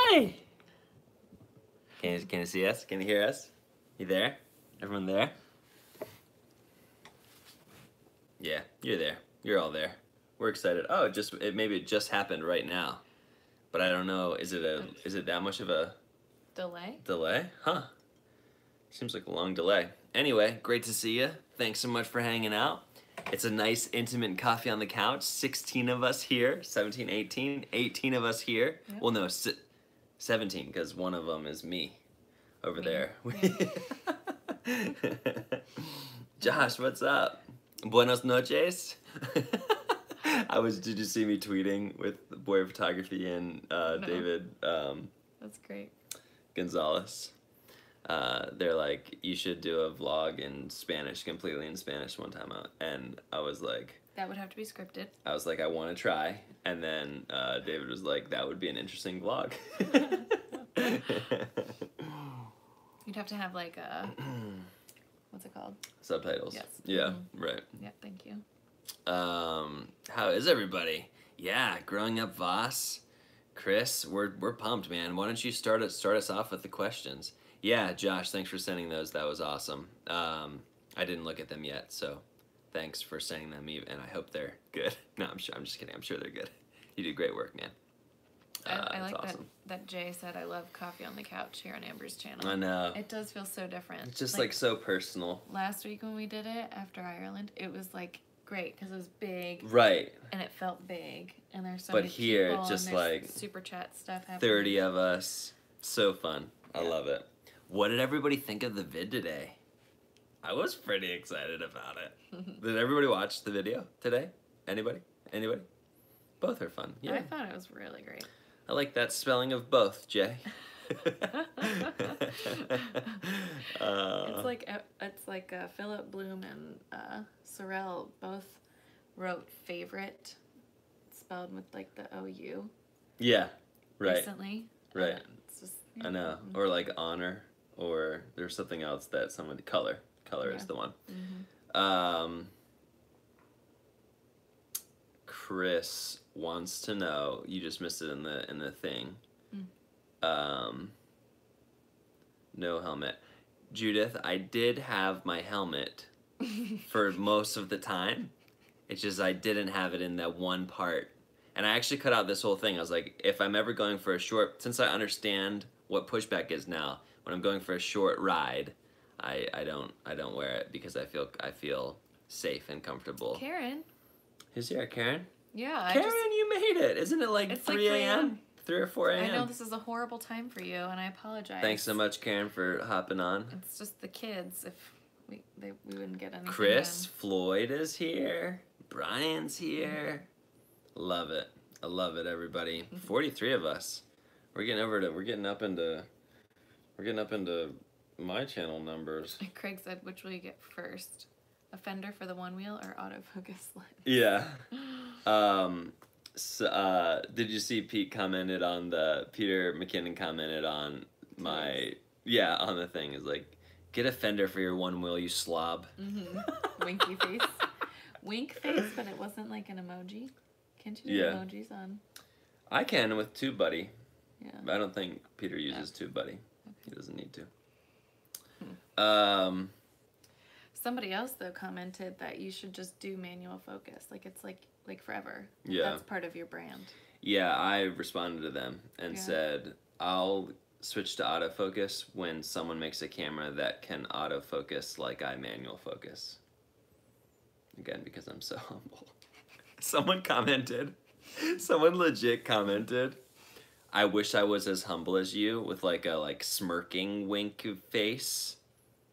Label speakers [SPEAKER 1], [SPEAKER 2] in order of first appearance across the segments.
[SPEAKER 1] Hey! Can you see us? Can you hear us? You there? Everyone there? Yeah, you're there. You're all there. We're excited. Oh, maybe it just happened right now. But I don't know, is it that much of a delay? Huh. Seems like a long delay. Anyway, great to see you. Thanks so much for hanging out. It's a nice, intimate coffee on the couch. 16 of us here. 17, 18. 18 of us here. Yep. Well, no, 17, because one of them is me over there. Yeah. Josh, what's up? Buenos noches. Did you see me tweeting with Boy Photography and no. David?
[SPEAKER 2] That's great.
[SPEAKER 1] Gonzalez. They're like, you should do a vlog in Spanish, completely in Spanish one time out. And I was like...
[SPEAKER 2] That would have to be scripted.
[SPEAKER 1] I was like, I want to try. And then David was like, that would be an interesting vlog.
[SPEAKER 2] You'd have to have like a... What's it called?
[SPEAKER 1] Subtitles.
[SPEAKER 2] Yes.
[SPEAKER 1] Yeah, right.
[SPEAKER 2] Yeah, thank you.
[SPEAKER 1] How is everybody? Yeah, growing up Voss. Chris, we're pumped, man. Why don't you start us off with the questions? Yeah, Josh, thanks for sending those. That was awesome. I didn't look at them yet, so thanks for sending them, and I hope they're good. No, I'm just kidding. I'm sure they're good. You do great work, man.
[SPEAKER 2] I like awesome. that Jay said, I love coffee on the couch here on Amber's channel.
[SPEAKER 1] I know.
[SPEAKER 2] It does feel so different.
[SPEAKER 1] It's just like so personal.
[SPEAKER 2] Last week when we did it after Ireland, it was like great because it was big.
[SPEAKER 1] Right.
[SPEAKER 2] And it felt big. And there's so many people.
[SPEAKER 1] But here, just like
[SPEAKER 2] super chat stuff happening.
[SPEAKER 1] 30 of us. So fun. I love it. What did everybody think of the vid today? I was pretty excited about it. Did everybody watch the video today? Anybody? Anybody? Both are fun. Yeah.
[SPEAKER 2] I thought it was really great.
[SPEAKER 1] I like that spelling of both, Jay.
[SPEAKER 2] It's like Philip Bloom and Sorrell both wrote favorite, spelled with like the OU.
[SPEAKER 1] Yeah, right.
[SPEAKER 2] Recently.
[SPEAKER 1] Right.
[SPEAKER 2] It's just,
[SPEAKER 1] I know. Or like honor, or there's something else that somebody color is the one.
[SPEAKER 2] Mm-hmm.
[SPEAKER 1] Chris wants to know, you just missed it in the thing. No helmet. Judith, I did have my helmet for most of the time. It's just I didn't have it in that one part. And I actually cut out this whole thing. I was like, if I'm ever going for a short, since I understand what pushback is now, when I'm going for a short ride, I don't wear it because I feel safe and comfortable.
[SPEAKER 2] Karen.
[SPEAKER 1] Who's here, Karen?
[SPEAKER 2] Yeah.
[SPEAKER 1] Karen, you made it. Isn't it like 3 a.m.? 3 or 4 a.m.
[SPEAKER 2] I know this is a horrible time for you, and I apologize.
[SPEAKER 1] Thanks so much, Karen, for hopping on.
[SPEAKER 2] It's just the kids. If we wouldn't get anything
[SPEAKER 1] Chris,
[SPEAKER 2] done.
[SPEAKER 1] Floyd is here. Brian's here. Love it. I love it, everybody. 43 of us. We're getting up into my channel numbers.
[SPEAKER 2] Craig said, which will you get first? A fender for the one wheel or autofocus lens?
[SPEAKER 1] Yeah. Did you see Peter McKinnon commented on on the thing, is like, get a fender for your one wheel, you slob.
[SPEAKER 2] Mm-hmm. Winky face. Wink face, but it wasn't like an emoji. Can't you do emojis on?
[SPEAKER 1] I can with TubeBuddy.
[SPEAKER 2] Yeah.
[SPEAKER 1] But I don't think Peter uses TubeBuddy. Okay. He doesn't need to.
[SPEAKER 2] Somebody else though commented that you should just do manual focus. Like it's like forever.
[SPEAKER 1] Yeah.
[SPEAKER 2] That's part of your brand.
[SPEAKER 1] Yeah, I responded to them and said, I'll switch to autofocus when someone makes a camera that can autofocus like I manual focus. Again, because I'm so humble. Someone legit commented, I wish I was as humble as you, with like a smirking wink face.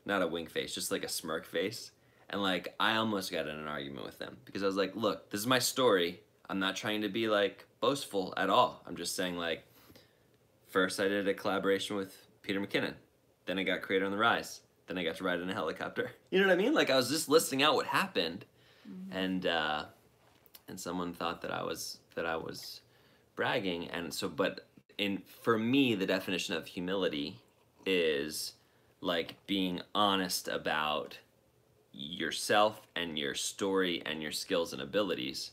[SPEAKER 1] Not a wink face, just like a smirk face. And like, I almost got in an argument with them because I was like, look, this is my story. I'm not trying to be like boastful at all. I'm just saying like, first I did a collaboration with Peter McKinnon. Then I got Creator on the Rise. Then I got to ride in a helicopter. You know what I mean? Like I was just listing out what happened. Mm-hmm. And someone thought that I was bragging. And so, but for me, the definition of humility is like being honest about yourself and your story and your skills and abilities.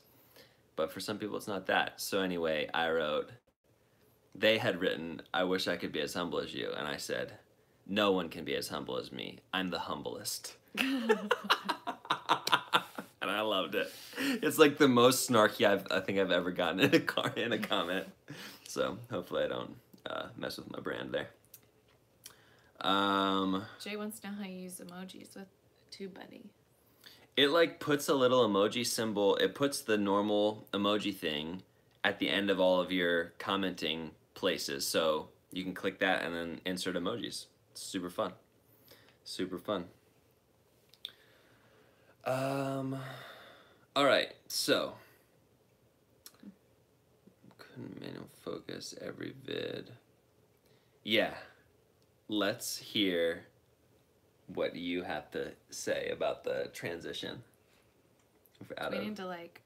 [SPEAKER 1] But for some people, it's not that. So anyway, I wrote, they had written, I wish I could be as humble as you. And I said, no one can be as humble as me. I'm the humblest. And I loved it. It's like the most snarky I think I've ever gotten in a comment. So hopefully I don't mess with my brand there.
[SPEAKER 2] Jay wants to know how you use emojis with TubeBuddy.
[SPEAKER 1] It like puts a little emoji symbol. It puts the normal emoji thing at the end of all of your commenting places. So you can click that and then insert emojis. It's super fun. Super fun. All right, so couldn't manual focus every vid. Yeah, let's hear what you have to say about the transition.
[SPEAKER 2] We need to like.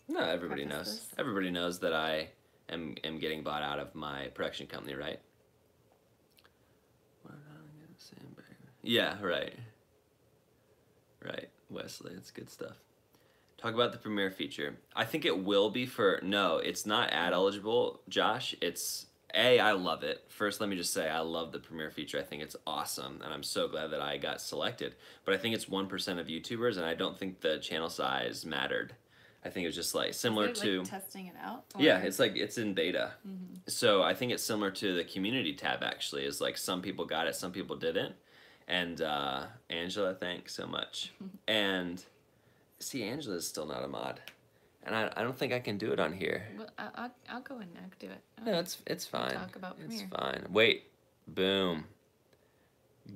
[SPEAKER 1] No, everybody knows.
[SPEAKER 2] This?
[SPEAKER 1] Everybody knows that I am getting bought out of my production company, right? Yeah, right. Right, Wesley, it's good stuff. Talk about the Premiere feature. I think it will be for, no, it's not ad eligible, Josh. It's, I love it. First, let me just say I love the Premiere feature. I think it's awesome, and I'm so glad that I got selected. But I think it's 1% of YouTubers, and I don't think the channel size mattered. I think it was just like similar to
[SPEAKER 2] like testing it out. Or?
[SPEAKER 1] Yeah, it's like it's in beta. So I think it's similar to the community tab. Actually, is like some people got it, some people didn't. And Angela, thanks so much. And see, Angela's still not a mod, and I don't think I can do it on here.
[SPEAKER 2] Well, I'll go in and do it.
[SPEAKER 1] No, it's fine.
[SPEAKER 2] Talk about Premiere.
[SPEAKER 1] It's fine. Wait, boom,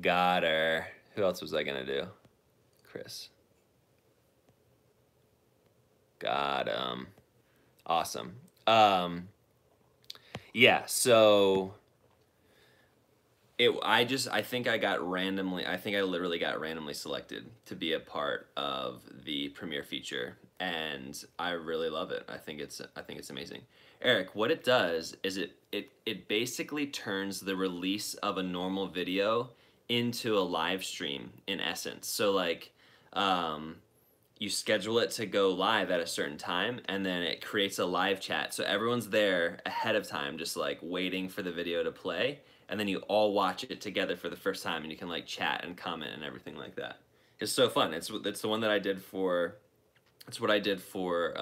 [SPEAKER 1] got her. Who else was I gonna do? Chris. Got him. Awesome. Yeah, so I think I literally got randomly selected to be a part of the Premiere feature, and I really love it. I think it's amazing. Eric, what it does is it basically turns the release of a normal video into a live stream in essence. So like you schedule it to go live at a certain time, and then it creates a live chat. So everyone's there ahead of time, just like waiting for the video to play, and then you all watch it together for the first time, and you can like chat and comment and everything like that. It's so fun. It's the one that I did for, it's what I did for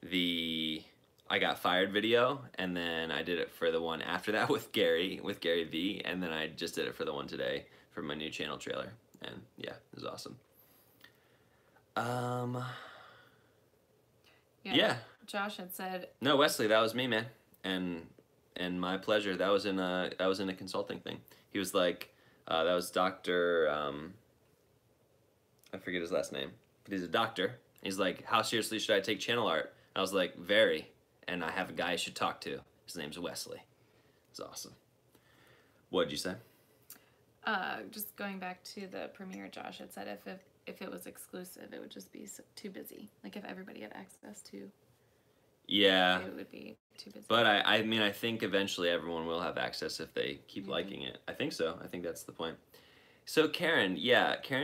[SPEAKER 1] the I Got Fired video, and then I did it for the one after that with Gary V, and then I just did it for the one today for my new channel trailer. And yeah, it was awesome. Yeah.
[SPEAKER 2] Josh had said.
[SPEAKER 1] No, Wesley, that was me, man, and my pleasure. That was in a consulting thing. He was like, that was Dr. I forget his last name, but he's a doctor. He's like, how seriously should I take channel art? I was like, very, and I have a guy you should talk to. His name's Wesley. It's awesome. What did you say?
[SPEAKER 2] Just going back to the Premiere, Josh had said if it was exclusive, it would just be too busy. Like if everybody had access to.
[SPEAKER 1] Yeah.
[SPEAKER 2] It would be too busy.
[SPEAKER 1] But I mean, I think eventually everyone will have access if they keep liking it. I think so. I think that's the point. So Karen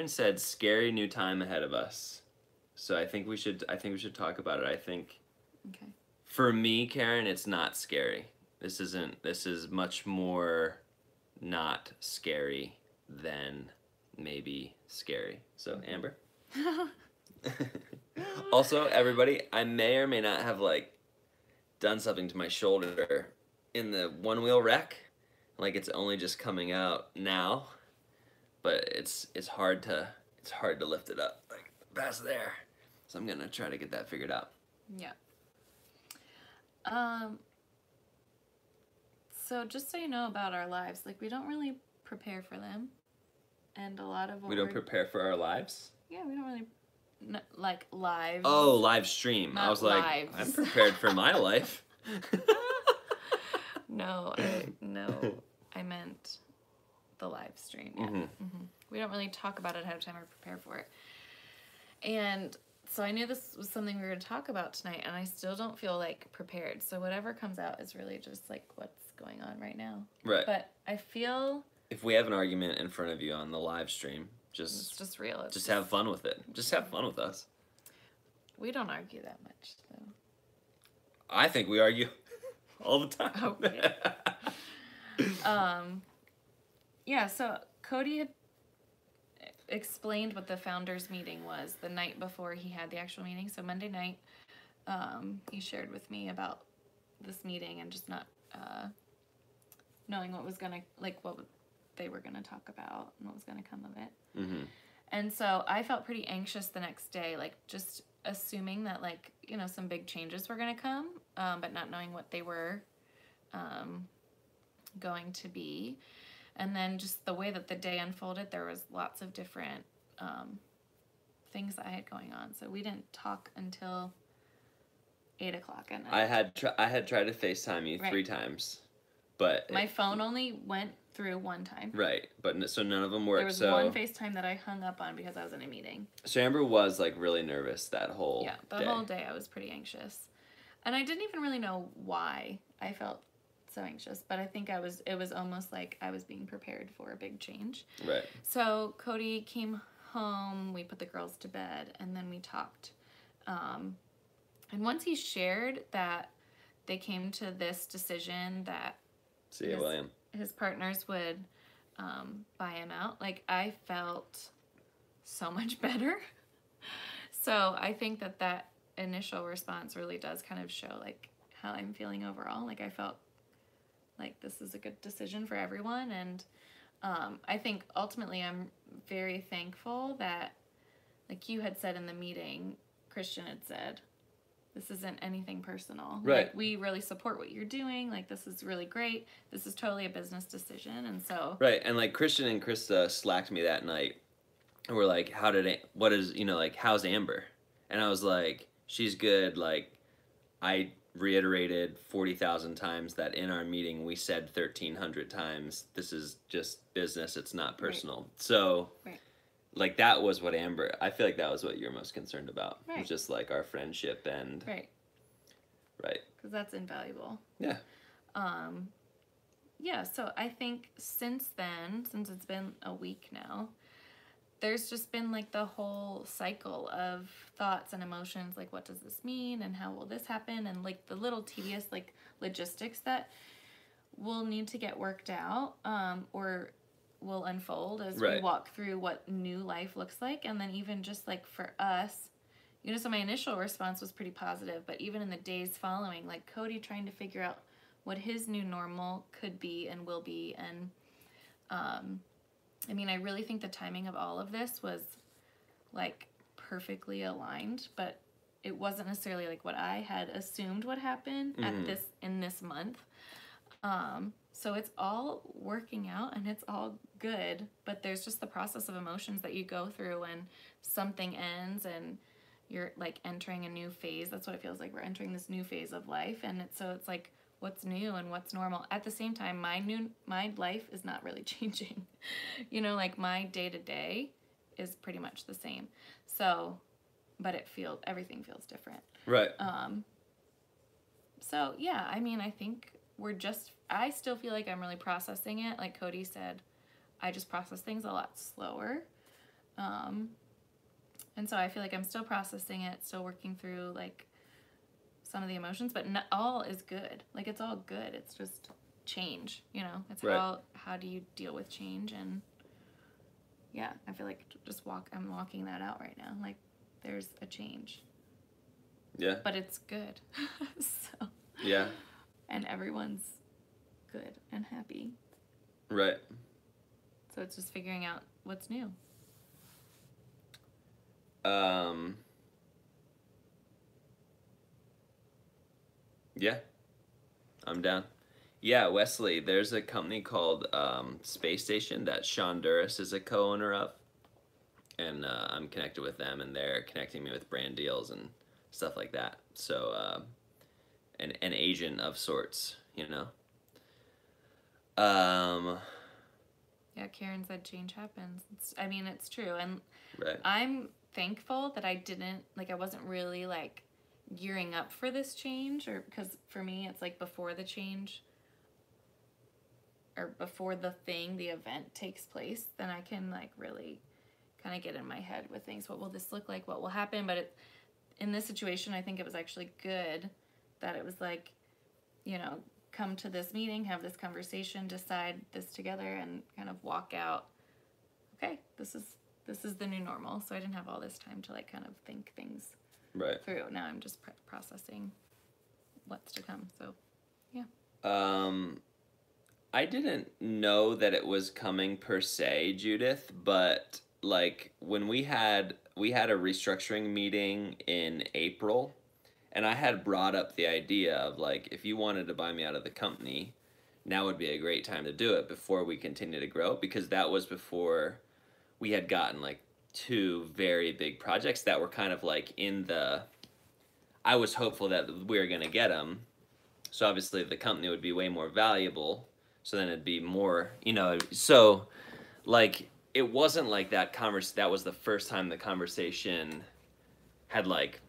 [SPEAKER 1] said scary new time ahead of us. So I think we should talk about it. I think
[SPEAKER 2] okay.
[SPEAKER 1] For me, Karen, it's not scary. This is much more not scary than maybe scary. So Amber. Also, everybody, I may or may not have like done something to my shoulder in the one-wheel wreck. Like it's only just coming out now, but it's hard to lift it up like past there. So I'm gonna try to get that figured out.
[SPEAKER 2] Yeah. So just so you know about our lives, like we don't really prepare for them, and a lot of what
[SPEAKER 1] we don't prepare for our lives.
[SPEAKER 2] Yeah, we don't really like lives.
[SPEAKER 1] Oh, live stream.
[SPEAKER 2] Not
[SPEAKER 1] I was like,
[SPEAKER 2] lives.
[SPEAKER 1] I'm prepared for my life.
[SPEAKER 2] No, I meant the live stream. Yeah. We don't really talk about it ahead of time or prepare for it. And so I knew this was something we were going to talk about tonight, and I still don't feel like prepared. So whatever comes out is really just like what's going on right now.
[SPEAKER 1] Right.
[SPEAKER 2] But I feel
[SPEAKER 1] if we have an argument in front of you on the live stream,
[SPEAKER 2] it's just real. It's
[SPEAKER 1] just have fun with it. Just have fun with us.
[SPEAKER 2] We don't argue that much, though.
[SPEAKER 1] I think we argue. all the time.
[SPEAKER 2] Okay. Yeah, so Cody had explained what the founders meeting was the night before he had the actual meeting. So Monday night, he shared with me about this meeting and just not knowing what was gonna, like, what they were gonna talk about and what was gonna come of it.
[SPEAKER 1] Mm-hmm.
[SPEAKER 2] And so I felt pretty anxious the next day, like just assuming that, like, you know, some big changes were gonna come, but not knowing what they were going to be. And then just the way that the day unfolded, there was lots of different things that I had going on. So we didn't talk until 8 o'clock at night.
[SPEAKER 1] I had tried to FaceTime you 3 times, but
[SPEAKER 2] my phone only went through one time.
[SPEAKER 1] Right, but so none of them worked.
[SPEAKER 2] There was one FaceTime that I hung up on because I was in a meeting.
[SPEAKER 1] So Amber was like really nervous that whole
[SPEAKER 2] the whole day I was pretty anxious, and I didn't even really know why I felt so anxious, but I think it was almost like I was being prepared for a big change.
[SPEAKER 1] Right.
[SPEAKER 2] So Cody came home, we put the girls to bed, and then we talked. And once he shared that they came to this decision that his partners would buy him out, like, I felt so much better. So I think that initial response really does kind of show, like, how I'm feeling overall. Like, I felt like this is a good decision for everyone, and I think ultimately I'm very thankful that, like you had said in the meeting, Christian had said, this isn't anything personal.
[SPEAKER 1] Right.
[SPEAKER 2] Like, we really support what you're doing. Like, this is really great. This is totally a business decision, and so...
[SPEAKER 1] Right, and, like, Christian and Krista slacked me that night, and were like, how's Amber? And I was like, she's good. Like, I reiterated 40,000 times that in our meeting we said 1,300 times, this is just business, it's not personal. Right. So, like, that was what Amber, I feel like that was what you're most concerned about. Right. It was just, like, our friendship and... Right.
[SPEAKER 2] Because that's invaluable.
[SPEAKER 1] Yeah.
[SPEAKER 2] Yeah, so I think since then, since it's been a week now, there's just been, like, the whole cycle of thoughts and emotions, like, what does this mean, and how will this happen, and, like, the little tedious, like, logistics that will need to get worked out, or will unfold as we walk through what new life looks like. And then even just, like, for us, you know, so my initial response was pretty positive, but even in the days following, like, Cody trying to figure out what his new normal could be and will be, and I mean, I really think the timing of all of this was, like, perfectly aligned, but it wasn't necessarily, like, what I had assumed would happen in this month. So it's all working out and it's all good, but there's just the process of emotions that you go through when something ends and you're, like, entering a new phase. That's what it feels like. We're entering this new phase of life, and it's like, what's new and what's normal. At the same time, my life is not really changing. You know, like, my day-to-day is pretty much the same. So, but everything feels different.
[SPEAKER 1] Right.
[SPEAKER 2] So, yeah, I mean, I think I still feel like I'm really processing it. Like Cody said, I just process things a lot slower. And so I feel like I'm still processing it, still working through, like, some of the emotions, but not all is good. Like, it's all good. It's just change, you know? It's how do you deal with change? And yeah, I feel like I'm walking that out right now. Like, there's a change.
[SPEAKER 1] Yeah.
[SPEAKER 2] But it's good. So.
[SPEAKER 1] Yeah.
[SPEAKER 2] And everyone's good and happy.
[SPEAKER 1] Right.
[SPEAKER 2] So it's just figuring out what's new.
[SPEAKER 1] Yeah, I'm down. Yeah, Wesley, there's a company called Space Station that Sean Duras is a co-owner of, and I'm connected with them, and they're connecting me with brand deals and stuff like that. So, an agent of sorts, you know.
[SPEAKER 2] Yeah, Karen said change happens. It's true, and
[SPEAKER 1] right.
[SPEAKER 2] I'm thankful that I wasn't really, like, gearing up for this change, or because for me it's like before the change or before the event takes place, then I can, like, really kind of get in my head with things. What will this look like? What will happen? But in this situation, I think it was actually good that it was like you know, come to this meeting, have this conversation, decide this together, and kind of walk out, okay, this is the new normal. So I didn't have all this time to like kind of think things through. Now I'm just processing what's to come. So yeah.
[SPEAKER 1] I didn't know that it was coming per se, Judith, but like when we had a restructuring meeting in April, and I had brought up the idea of like, if you wanted to buy me out of the company, now would be a great time to do it before we continue to grow, because that was before we had gotten like 2 very big projects that were kind of like in the, I was hopeful that we were going to get them. So obviously the company would be way more valuable. So then it'd be more, you know, so like it wasn't like that that was the first time the conversation had like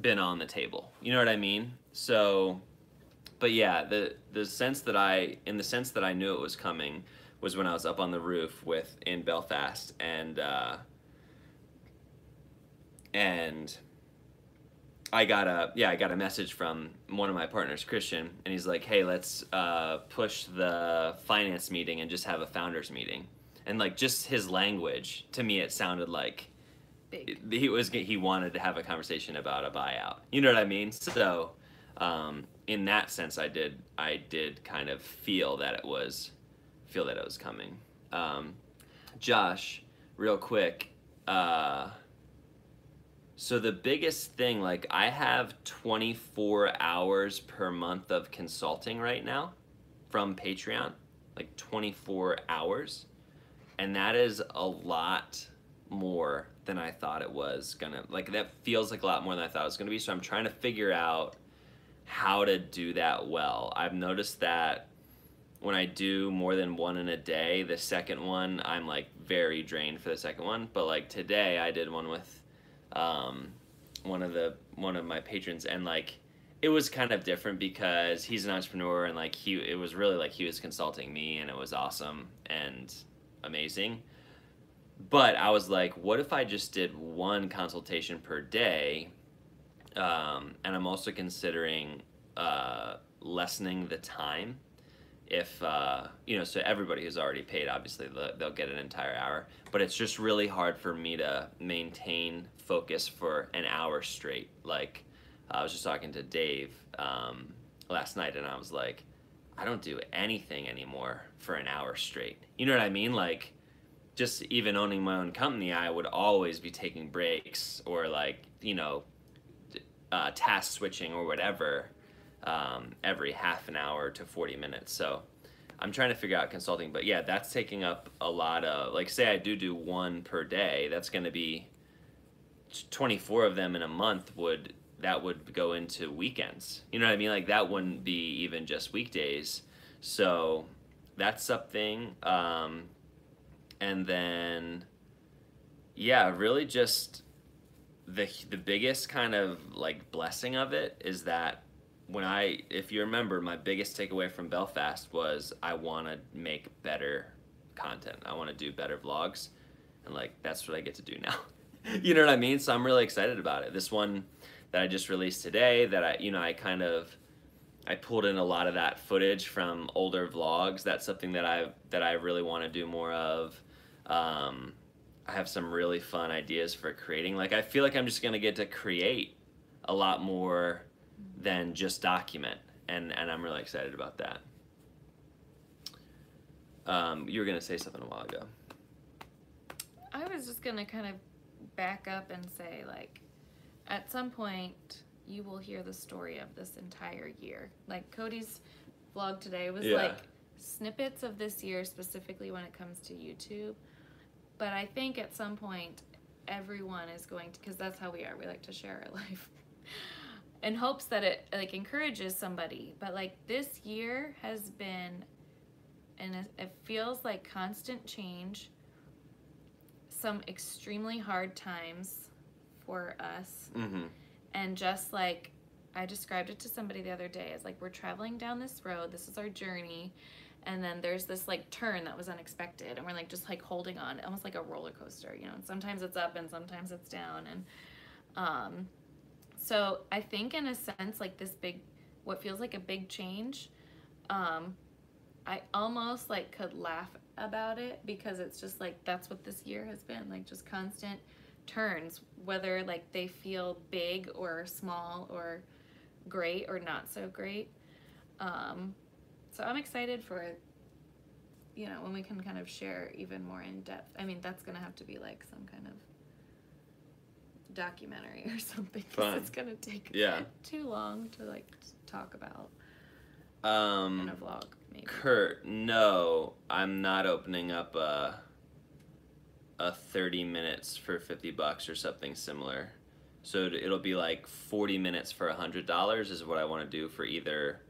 [SPEAKER 1] been on the table. You know what I mean? So, but yeah, the sense that I knew it was coming was when I was up on the roof in Belfast, and I got a message from one of my partners, Christian, and he's like, "Hey, let's push the finance meeting and just have a founders meeting." And like just his language, to me, it sounded like
[SPEAKER 2] Big.
[SPEAKER 1] He wanted to have a conversation about a buyout. You know what I mean? So, in that sense, I did kind of feel that it was coming. Josh, real quick. So the biggest thing, like I have 24 hours per month of consulting right now from Patreon, like 24 hours. And that is a lot more than I thought it was gonna, like that feels like a lot more than I thought it was gonna be. So I'm trying to figure out how to do that well. I've noticed that when I do more than one in a day, the second one, I'm like very drained for the second one. But like today I did one with one of my patrons, and like it was kind of different because he's an entrepreneur, and like it was really like he was consulting me, and it was awesome and amazing. But I was like, what if I just did one consultation per day? And I'm also considering lessening the time. If you know, so everybody who's already paid, obviously they'll get an entire hour, but it's just really hard for me to maintain focus for an hour straight. Like I was just talking to Dave last night, and I was like, I don't do anything anymore for an hour straight. You know what I mean? Like just even owning my own company, I would always be taking breaks or like, you know, task switching or whatever. Every half an hour to 40 minutes. So I'm trying to figure out consulting, but yeah, that's taking up a lot of, like say I do one per day, that's going to be 24 of them in a month that would go into weekends. You know what I mean? Like that wouldn't be even just weekdays. So that's something. And then, yeah, really just the biggest kind of like blessing of it is that if you remember, my biggest takeaway from Belfast was I want to make better content. I want to do better vlogs, and like that's what I get to do now. You know what I mean? So I'm really excited about it. This one that I just released today, that I pulled in a lot of that footage from older vlogs. That's something that I really want to do more of. I have some really fun ideas for creating. Like I feel like I'm just gonna get to create a lot more than just document, and I'm really excited about that. You were gonna say something a while ago.
[SPEAKER 2] I was just gonna kind of back up and say, like, at some point you will hear the story of this entire year. Like Cody's vlog today was like snippets of this year, specifically when it comes to YouTube. But I think at some point everyone is going to, because that's how we are, we like to share our life in hopes that it like encourages somebody. But like this year has been, and it feels like constant change, some extremely hard times for us. Mm-hmm. And just like I described it to somebody the other day, as like we're traveling down this road, this is our journey, and then there's this like turn that was unexpected, and we're like just like holding on, almost like a roller coaster, you know, and sometimes it's up and sometimes it's down. And so I think in a sense, like this big what feels like a big change, I almost like could laugh about it because it's just like that's what this year has been, like just constant turns, whether like they feel big or small or great or not so great. So I'm excited for, you know, when we can kind of share even more in depth. I mean, that's gonna have to be like some kind of documentary or something, because it's gonna take too long to like talk about in a vlog. Maybe.
[SPEAKER 1] Kurt, no, I'm not opening up a 30 minutes for $50 or something similar. So it'll be like 40 minutes for $100 is what I want to do for either.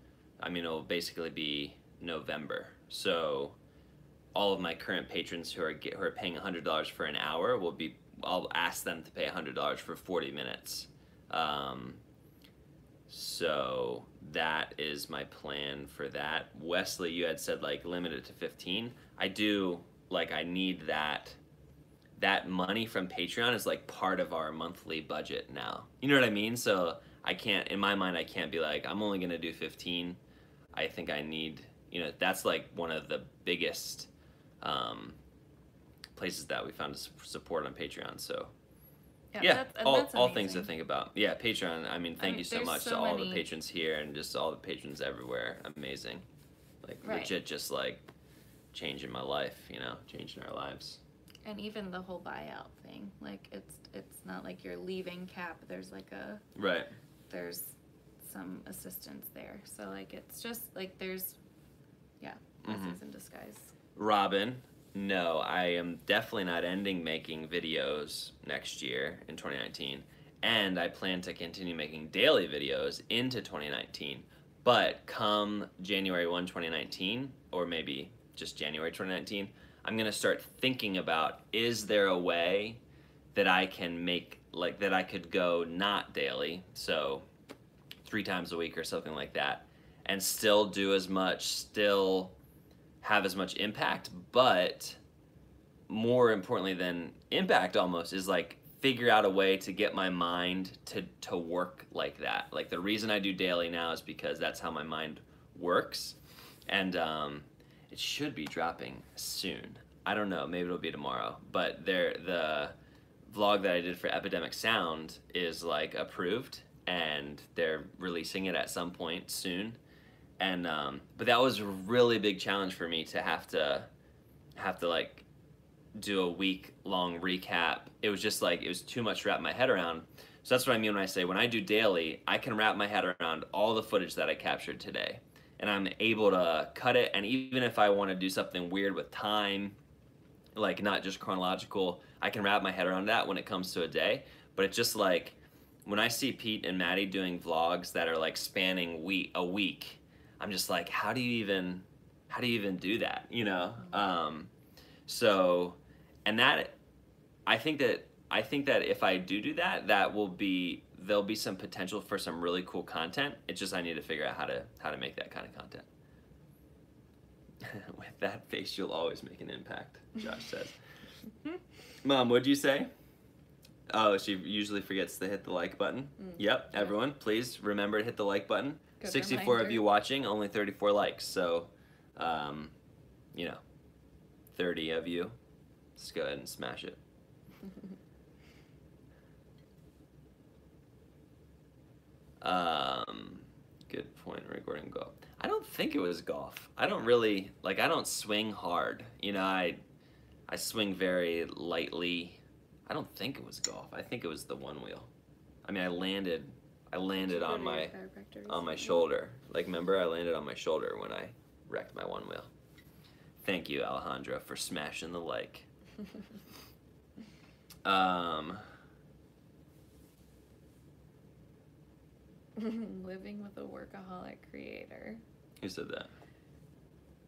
[SPEAKER 1] I mean, it'll basically be November. So all of my current patrons who are paying $100 for an hour I'll ask them to pay $100 for 40 minutes. So that is my plan for that. Wesley, you had said like limit it to 15. I do, like, I need that money from Patreon is like part of our monthly budget now. You know what I mean? So I can't, in my mind, I can't be like, I'm only gonna do 15. I think I need, you know, that's like one of the biggest places that we found support on Patreon. So that's all things to think about. Yeah, Patreon. I mean, thank you so much to all the patrons here and just all the patrons everywhere. Amazing, like legit, just like changing my life. You know, changing our lives.
[SPEAKER 2] And even the whole buyout thing, like it's not like you're leaving CAP. There's like there's some assistance there. So like it's just like there's blessings in disguise.
[SPEAKER 1] Robin. No, I am definitely not ending making videos next year in 2019, and I plan to continue making daily videos into 2019, but come January 1, 2019, or maybe just January 2019, I'm going to start thinking about, is there a way that I can make, like, that I could go not daily, so 3 times a week or something like that, and still do as much, still have as much impact, but more importantly than impact almost is like figure out a way to get my mind to work like that. Like the reason I do daily now is because that's how my mind works, and it should be dropping soon. I don't know, maybe it'll be tomorrow, but the vlog that I did for Epidemic Sound is like approved and they're releasing it at some point soon. And but that was a really big challenge for me to have to like do a week-long recap. It was just like, it was too much to wrap my head around. So that's what I mean when I say, when I do daily, I can wrap my head around all the footage that I captured today. And I'm able to cut it, and even if I want to do something weird with time, like not just chronological, I can wrap my head around that when it comes to a day. But it's just like, when I see Pete and Maddie doing vlogs that are like spanning a week, I'm just like, how do you even do that, you know? So, and that, I think that if I do that, there'll be some potential for some really cool content. It's just I need to figure out how to make that kind of content. With that face, you'll always make an impact, Josh says. Mom, what'd you say? Oh, she usually forgets to hit the like button. Yep, everyone, please remember to hit the like button. Good 64 reminder. Of you watching, only 34 likes. So, you know, 30 of you, just go ahead and smash it. Good point regarding golf. I don't think it was golf. I don't really, like, I don't swing hard. You know, I swing very lightly. I don't think it was golf. I think it was the one wheel. I mean, I landed on my shoulder. Like, remember, I landed on my shoulder when I wrecked my one wheel. Thank you, Alejandra, for smashing the like.
[SPEAKER 2] Living with a workaholic creator.
[SPEAKER 1] Who said that?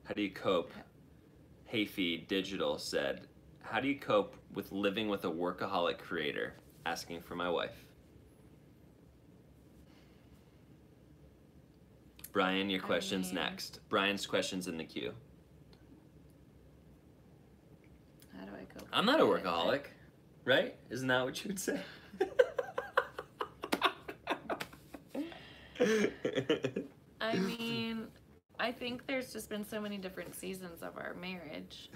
[SPEAKER 1] How do you cope? Hayfeed Digital said, how do you cope with living with a workaholic creator? Asking for my wife. Brian, your question's next. Brian's question's in the queue.
[SPEAKER 2] How do I cope?
[SPEAKER 1] I'm not a workaholic, right? Isn't that what you would say?
[SPEAKER 2] I mean, I think there's just been so many different seasons of our marriage.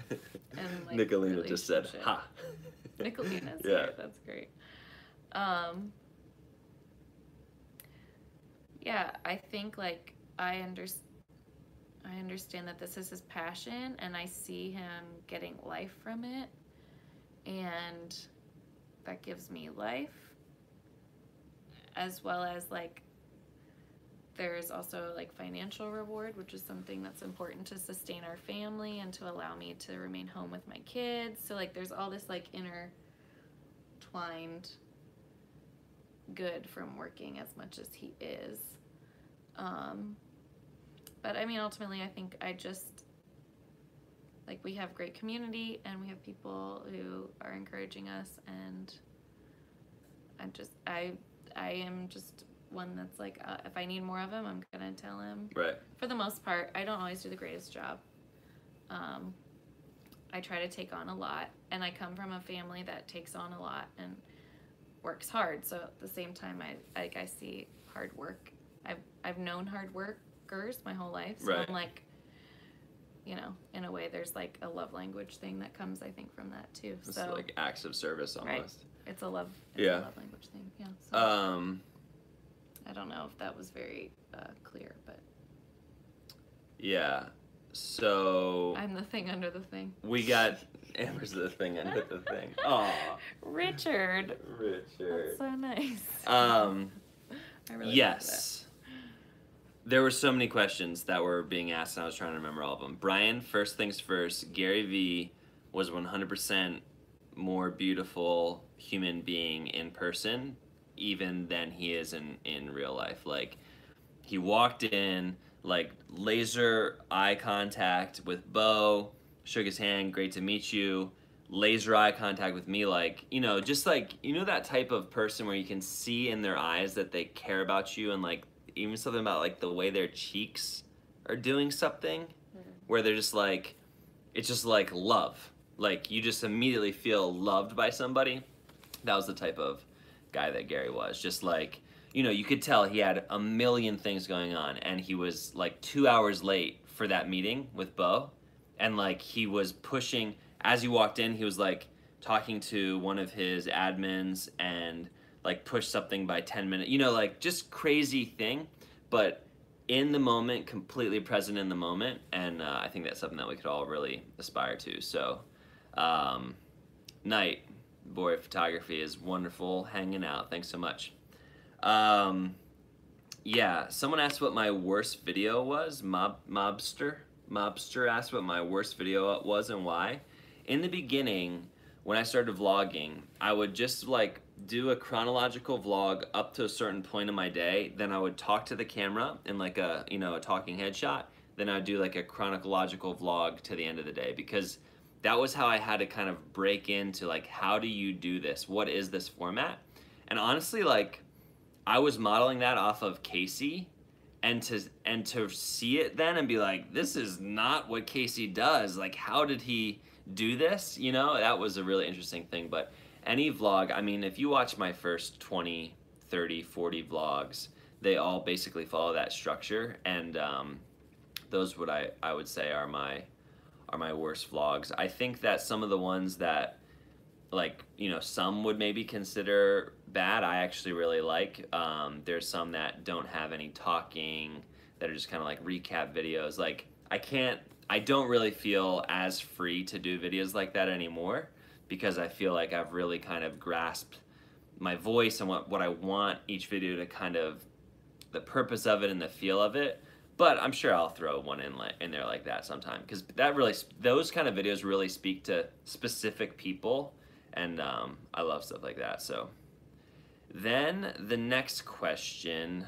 [SPEAKER 2] And like
[SPEAKER 1] Nicolina just said, ha.
[SPEAKER 2] Nicolina's
[SPEAKER 1] Yeah.
[SPEAKER 2] here. That's great. Yeah, I think like I understand that this is his passion, and I see him getting life from it, and that gives me life, as well as like there's also like financial reward, which is something that's important to sustain our family and to allow me to remain home with my kids. So like there's all this like intertwined good from working as much as he is. But I mean, ultimately, I think I just, like, we have great community and we have people who are encouraging us, and I am just one that's like, if I need more of him, I'm gonna tell him.
[SPEAKER 1] Right.
[SPEAKER 2] For the most part, I don't always do the greatest job. I try to take on a lot, and I come from a family that takes on a lot and works hard. So at the same time, I see hard work. I've known hard workers my whole life, so right. I'm like, you know, in a way, there's like a love language thing that comes, I think, from that too.
[SPEAKER 1] It's
[SPEAKER 2] so
[SPEAKER 1] like acts of service almost.
[SPEAKER 2] Right. It's a love language thing. Yeah. So, I don't know if that was very clear, but
[SPEAKER 1] yeah. So
[SPEAKER 2] I'm the thing under the thing.
[SPEAKER 1] We got Amber's the thing under the thing. Aw.
[SPEAKER 2] Richard. That's so nice. I really
[SPEAKER 1] yes. There were so many questions that were being asked, and I was trying to remember all of them. Brian, first things first, Gary V was 100% more beautiful human being in person, even than he is in real life. Like, he walked in, like, laser eye contact with Bo, shook his hand, great to meet you, laser eye contact with me, like, you know, just like, you know, that type of person where you can see in their eyes that they care about you, and like even something about like the way their cheeks are doing something, where they're just like, it's just like love, like you just immediately feel loved by somebody. That was the type of guy that Gary was. Just like, you know, you could tell he had a million things going on, and he was like 2 hours late for that meeting with Bo, and like he was pushing. As he walked in, he was like talking to one of his admins and like pushed something by 10 minutes, you know, like just crazy thing, but in the moment, completely present in the moment. And I think that's something that we could all really aspire to. So Night Boy Photography is wonderful hanging out. Thanks so much. Yeah, someone asked what my worst video was. Mobster asked what my worst video was and why. In the beginning, when I started vlogging, I would just like do a chronological vlog up to a certain point in my day. Then I would talk to the camera in like a, you know, a talking headshot. Then I'd do like a chronological vlog to the end of the day, because that was how I had to kind of break into like, how do you do this? What is this format? And honestly, like, I was modeling that off of Casey, and to see it then and be like, this is not what Casey does. Like, how did he do this? You know, that was a really interesting thing. But any vlog, I mean, if you watch my first 20, 30, 40 vlogs, they all basically follow that structure, and those what I would say are my worst vlogs. I think that some of the ones that, like, you know, some would maybe consider bad, I actually really like. There's some that don't have any talking, that are just kind of like recap videos. Like, I don't really feel as free to do videos like that anymore, because I feel like I've really kind of grasped my voice and what I want each video to kind of, the purpose of it and the feel of it. But I'm sure I'll throw one in there like that sometime, because that really, those kind of videos really speak to specific people, and I love stuff like that. So then the next question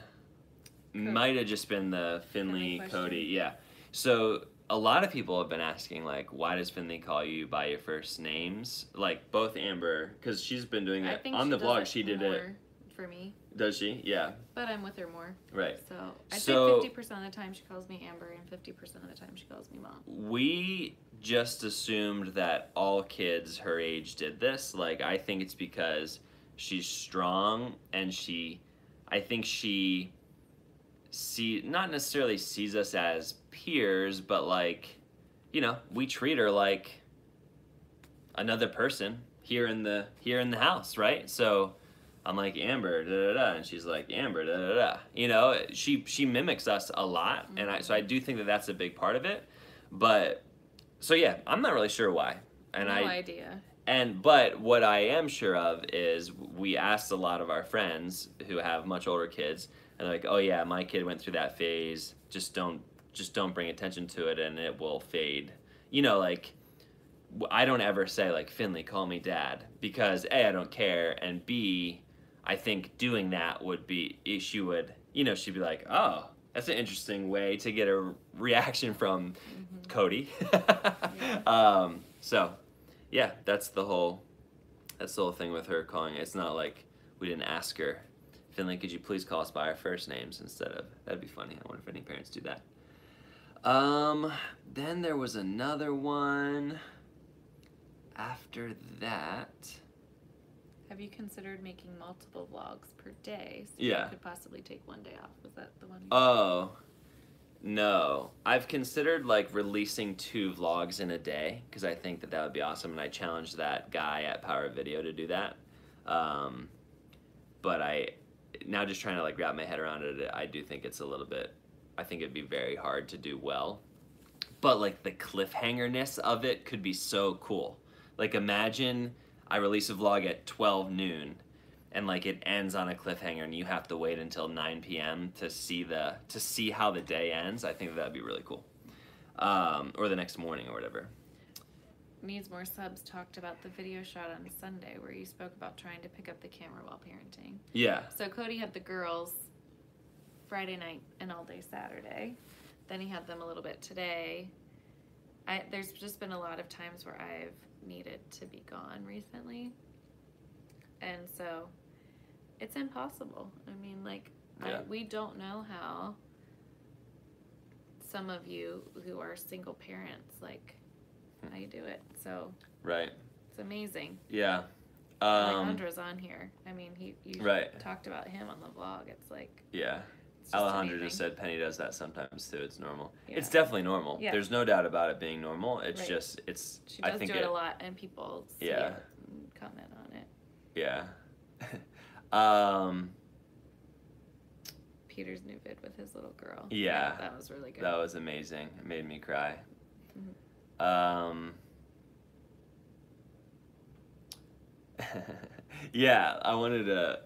[SPEAKER 1] might have just been the Finley Cody. Yeah. So a lot of people have been asking, like, why does Finley call you by your first names? Like, both Amber, because she's been doing that on the vlog. She did it
[SPEAKER 2] for me.
[SPEAKER 1] Does she? Yeah.
[SPEAKER 2] But I'm with her more.
[SPEAKER 1] Right.
[SPEAKER 2] So I'd say 50% of the time she calls me Amber, and 50% of the time she calls me Mom. We just assumed that all kids her age did this. Like, I think it's because she's strong, and I think she
[SPEAKER 1] not necessarily sees us as peers, but like, you know, we treat her like another person here in the house, right? So I'm like, Amber, da da da, and she's like, Amber, da da da. You know, she mimics us a lot, and so I do think that that's a big part of it. But so yeah, I'm not really sure why, and
[SPEAKER 2] no idea.
[SPEAKER 1] But what I am sure of is we asked a lot of our friends who have much older kids, and they're like, oh yeah, my kid went through that phase. Just don't bring attention to it, and it will fade. You know, like, I don't ever say like, Finley, call me dad, because A, I don't care, and B, I think doing that would be, she would, you know, she'd be like, oh, that's an interesting way to get a reaction from Cody. So yeah, that's the whole thing with her calling. It's not like we didn't ask her, Finley, could you please call us by our first names instead of, that'd be funny. I wonder if any parents do that. Then there was another one after that.
[SPEAKER 2] Have you considered making multiple vlogs per day so
[SPEAKER 1] Yeah.
[SPEAKER 2] you could possibly take one day off? Was that the one?
[SPEAKER 1] Oh, no. I've considered like releasing 2 vlogs in a day because I think that would be awesome, and I challenged that guy at Power Video to do that. But now just trying to like wrap my head around it, I do think it's a little bit, I think it'd be very hard to do well. But like the cliffhanger-ness of it could be so cool. Like imagine I release a vlog at 12 noon and like it ends on a cliffhanger and you have to wait until 9 p.m. to see how the day ends. I think that'd be really cool. Or the next morning or whatever.
[SPEAKER 2] Needs More Subs talked about the video shot on Sunday where you spoke about trying to pick up the camera while parenting.
[SPEAKER 1] Yeah.
[SPEAKER 2] So Cody had the girls Friday night and all day Saturday. Then he had them a little bit today. There's just been a lot of times where I've needed to be gone recently. And so it's impossible. I mean, like,
[SPEAKER 1] yeah.
[SPEAKER 2] We don't know how some of you who are single parents, like, how you do it. So
[SPEAKER 1] right.
[SPEAKER 2] It's amazing.
[SPEAKER 1] Yeah.
[SPEAKER 2] Alejandra's on here. I mean, you
[SPEAKER 1] right.
[SPEAKER 2] talked about him on the vlog. It's like,
[SPEAKER 1] yeah. Alejandra just said Penny does that sometimes too. It's normal. Yeah. It's definitely normal. Yeah. There's no doubt about it being normal. It's just,
[SPEAKER 2] she does do it a lot, and people see it and comment on it.
[SPEAKER 1] Yeah.
[SPEAKER 2] Peter's new vid with his little girl.
[SPEAKER 1] Yeah.
[SPEAKER 2] That was really good.
[SPEAKER 1] That was amazing. It made me cry. Yeah, I wanted to,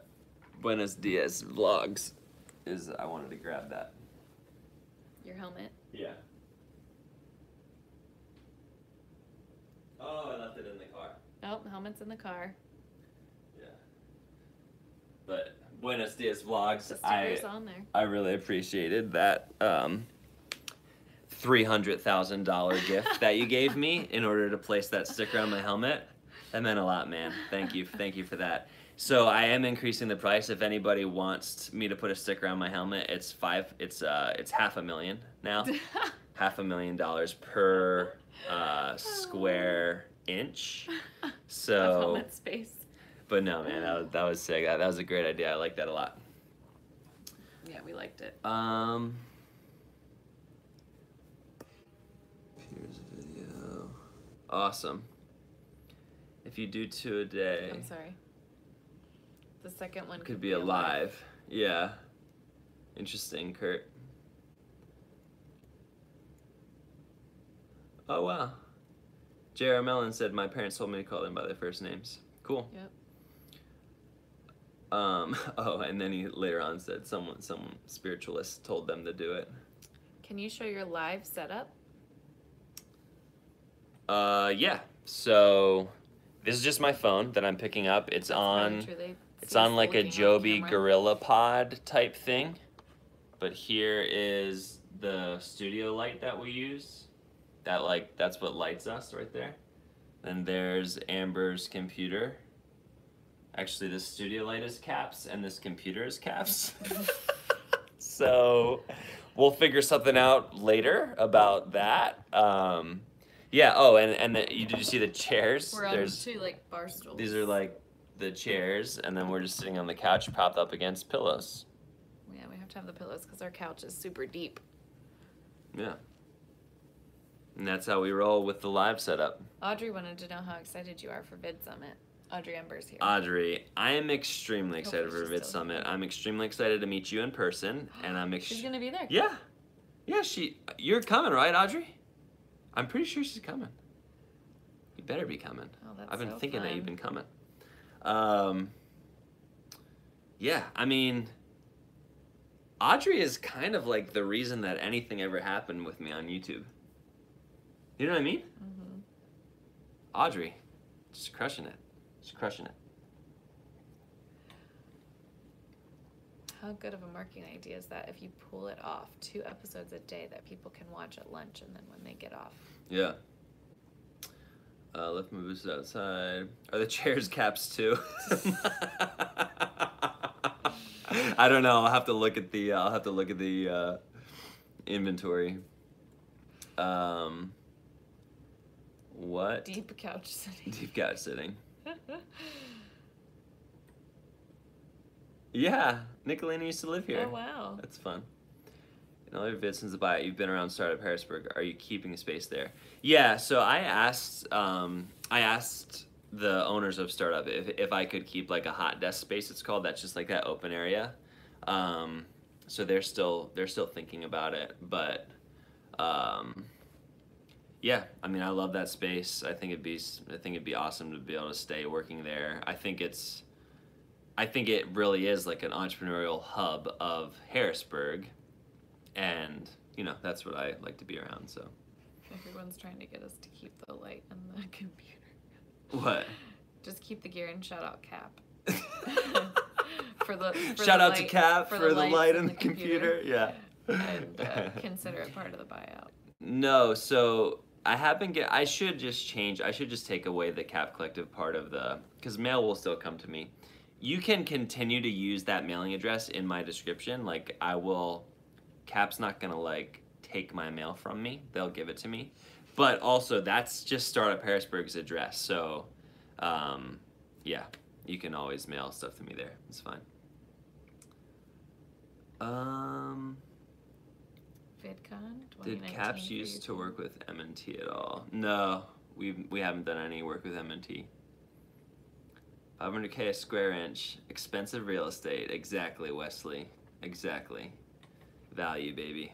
[SPEAKER 1] Buenos Dias vlogs. I wanted to grab that.
[SPEAKER 2] Your helmet?
[SPEAKER 1] Yeah. Oh, I left it in the car.
[SPEAKER 2] Oh, the helmet's in the car.
[SPEAKER 1] Yeah. But Buenos Dias vlogs,
[SPEAKER 2] The sticker's on there.
[SPEAKER 1] I really appreciated that $300,000 gift that you gave me in order to place that sticker on my helmet. That meant a lot, man. Thank you for that. So I am increasing the price. If anybody wants me to put a sticker on my helmet, it's $500,000 now. $500,000 per square inch. So
[SPEAKER 2] of helmet space.
[SPEAKER 1] But no, man, that was sick. That was a great idea. I like that a lot.
[SPEAKER 2] Yeah, we liked it.
[SPEAKER 1] Here's a video. Awesome. If you do 2 a day.
[SPEAKER 2] I'm sorry. The second one
[SPEAKER 1] could be alive. Yeah. Interesting, Kurt. Oh, wow. J.R. Mellon said, my parents told me to call them by their first names. Cool.
[SPEAKER 2] Yep.
[SPEAKER 1] Oh, and then he later on said some spiritualist told them to do it.
[SPEAKER 2] Can you show your live setup?
[SPEAKER 1] Yeah. So this is just my phone that I'm picking up. It's on like a Joby Gorilla Pod type thing. But here is the studio light that we use. That's what lights us right there. Then there's Amber's computer. Actually, this studio light is caps, and this computer is caps. So we'll figure something out later about that. Yeah. Oh, and did you see the chairs?
[SPEAKER 2] We're on 2 like bar stools.
[SPEAKER 1] These are like the chairs, and then we're just sitting on the couch, propped up against pillows.
[SPEAKER 2] Yeah, we have to have the pillows because our couch is super deep.
[SPEAKER 1] Yeah. And that's how we roll with the live setup.
[SPEAKER 2] Audrey wanted to know how excited you are for Vid Summit. Audrey Ember's here.
[SPEAKER 1] Audrey, I am extremely excited
[SPEAKER 2] Hopefully
[SPEAKER 1] for
[SPEAKER 2] she's
[SPEAKER 1] Vid
[SPEAKER 2] still
[SPEAKER 1] Summit.
[SPEAKER 2] here.
[SPEAKER 1] I'm extremely excited to meet you in person, and
[SPEAKER 2] She's gonna be there.
[SPEAKER 1] Yeah. Yeah, you're coming, right, Audrey? I'm pretty sure she's coming. You better be coming.
[SPEAKER 2] Oh, that's
[SPEAKER 1] I've been
[SPEAKER 2] so
[SPEAKER 1] thinking that
[SPEAKER 2] fun.
[SPEAKER 1] you've been coming. Yeah, I mean, Audrey is kind of like the reason that anything ever happened with me on YouTube. You know what I mean?
[SPEAKER 2] Mm-hmm.
[SPEAKER 1] Audrey, just crushing it. Just crushing it.
[SPEAKER 2] How good of a marketing idea is that if you pull it off 2 episodes a day that people can watch at lunch and then when they get off?
[SPEAKER 1] Yeah. Left my boots outside. Are the chairs caps too? I don't know. I'll have to look at the inventory. What?
[SPEAKER 2] Deep couch sitting.
[SPEAKER 1] Deep couch sitting. Yeah, Nicolina used to live here.
[SPEAKER 2] Oh, wow.
[SPEAKER 1] That's fun. In all your vids since the buyout, you've been around Startup Harrisburg. Are you keeping a space there? Yeah, so I asked the owners of Startup if I could keep like a hot desk space, it's called. That's just like that open area. So they're still thinking about it, but yeah, I mean, I love that space. I think it'd be awesome to be able to stay working there. I think it really is like an entrepreneurial hub of Harrisburg, and you know, that's what I like to be around. So
[SPEAKER 2] Everyone's trying to get us to keep the light and the computer.
[SPEAKER 1] what?
[SPEAKER 2] Just keep the gear and shout out Cap. for
[SPEAKER 1] Shout
[SPEAKER 2] the
[SPEAKER 1] out
[SPEAKER 2] light,
[SPEAKER 1] to Cap for the light and the
[SPEAKER 2] computer.
[SPEAKER 1] computer. Yeah.
[SPEAKER 2] And consider it part of the buyout.
[SPEAKER 1] No, so I should just take away the Cap Collective part of because mail will still come to me. You can continue to use that mailing address in my description. Like Cap's not gonna like take my mail from me. They'll give it to me. But also that's just Startup Harrisburg's address. So yeah, you can always mail stuff to me there. It's fine.
[SPEAKER 2] VidCon 2019.
[SPEAKER 1] Did Caps used to work with M&T at all? No, we haven't done any work with M&T. 500K a square inch, expensive real estate. Exactly, Wesley. Exactly. Value, baby.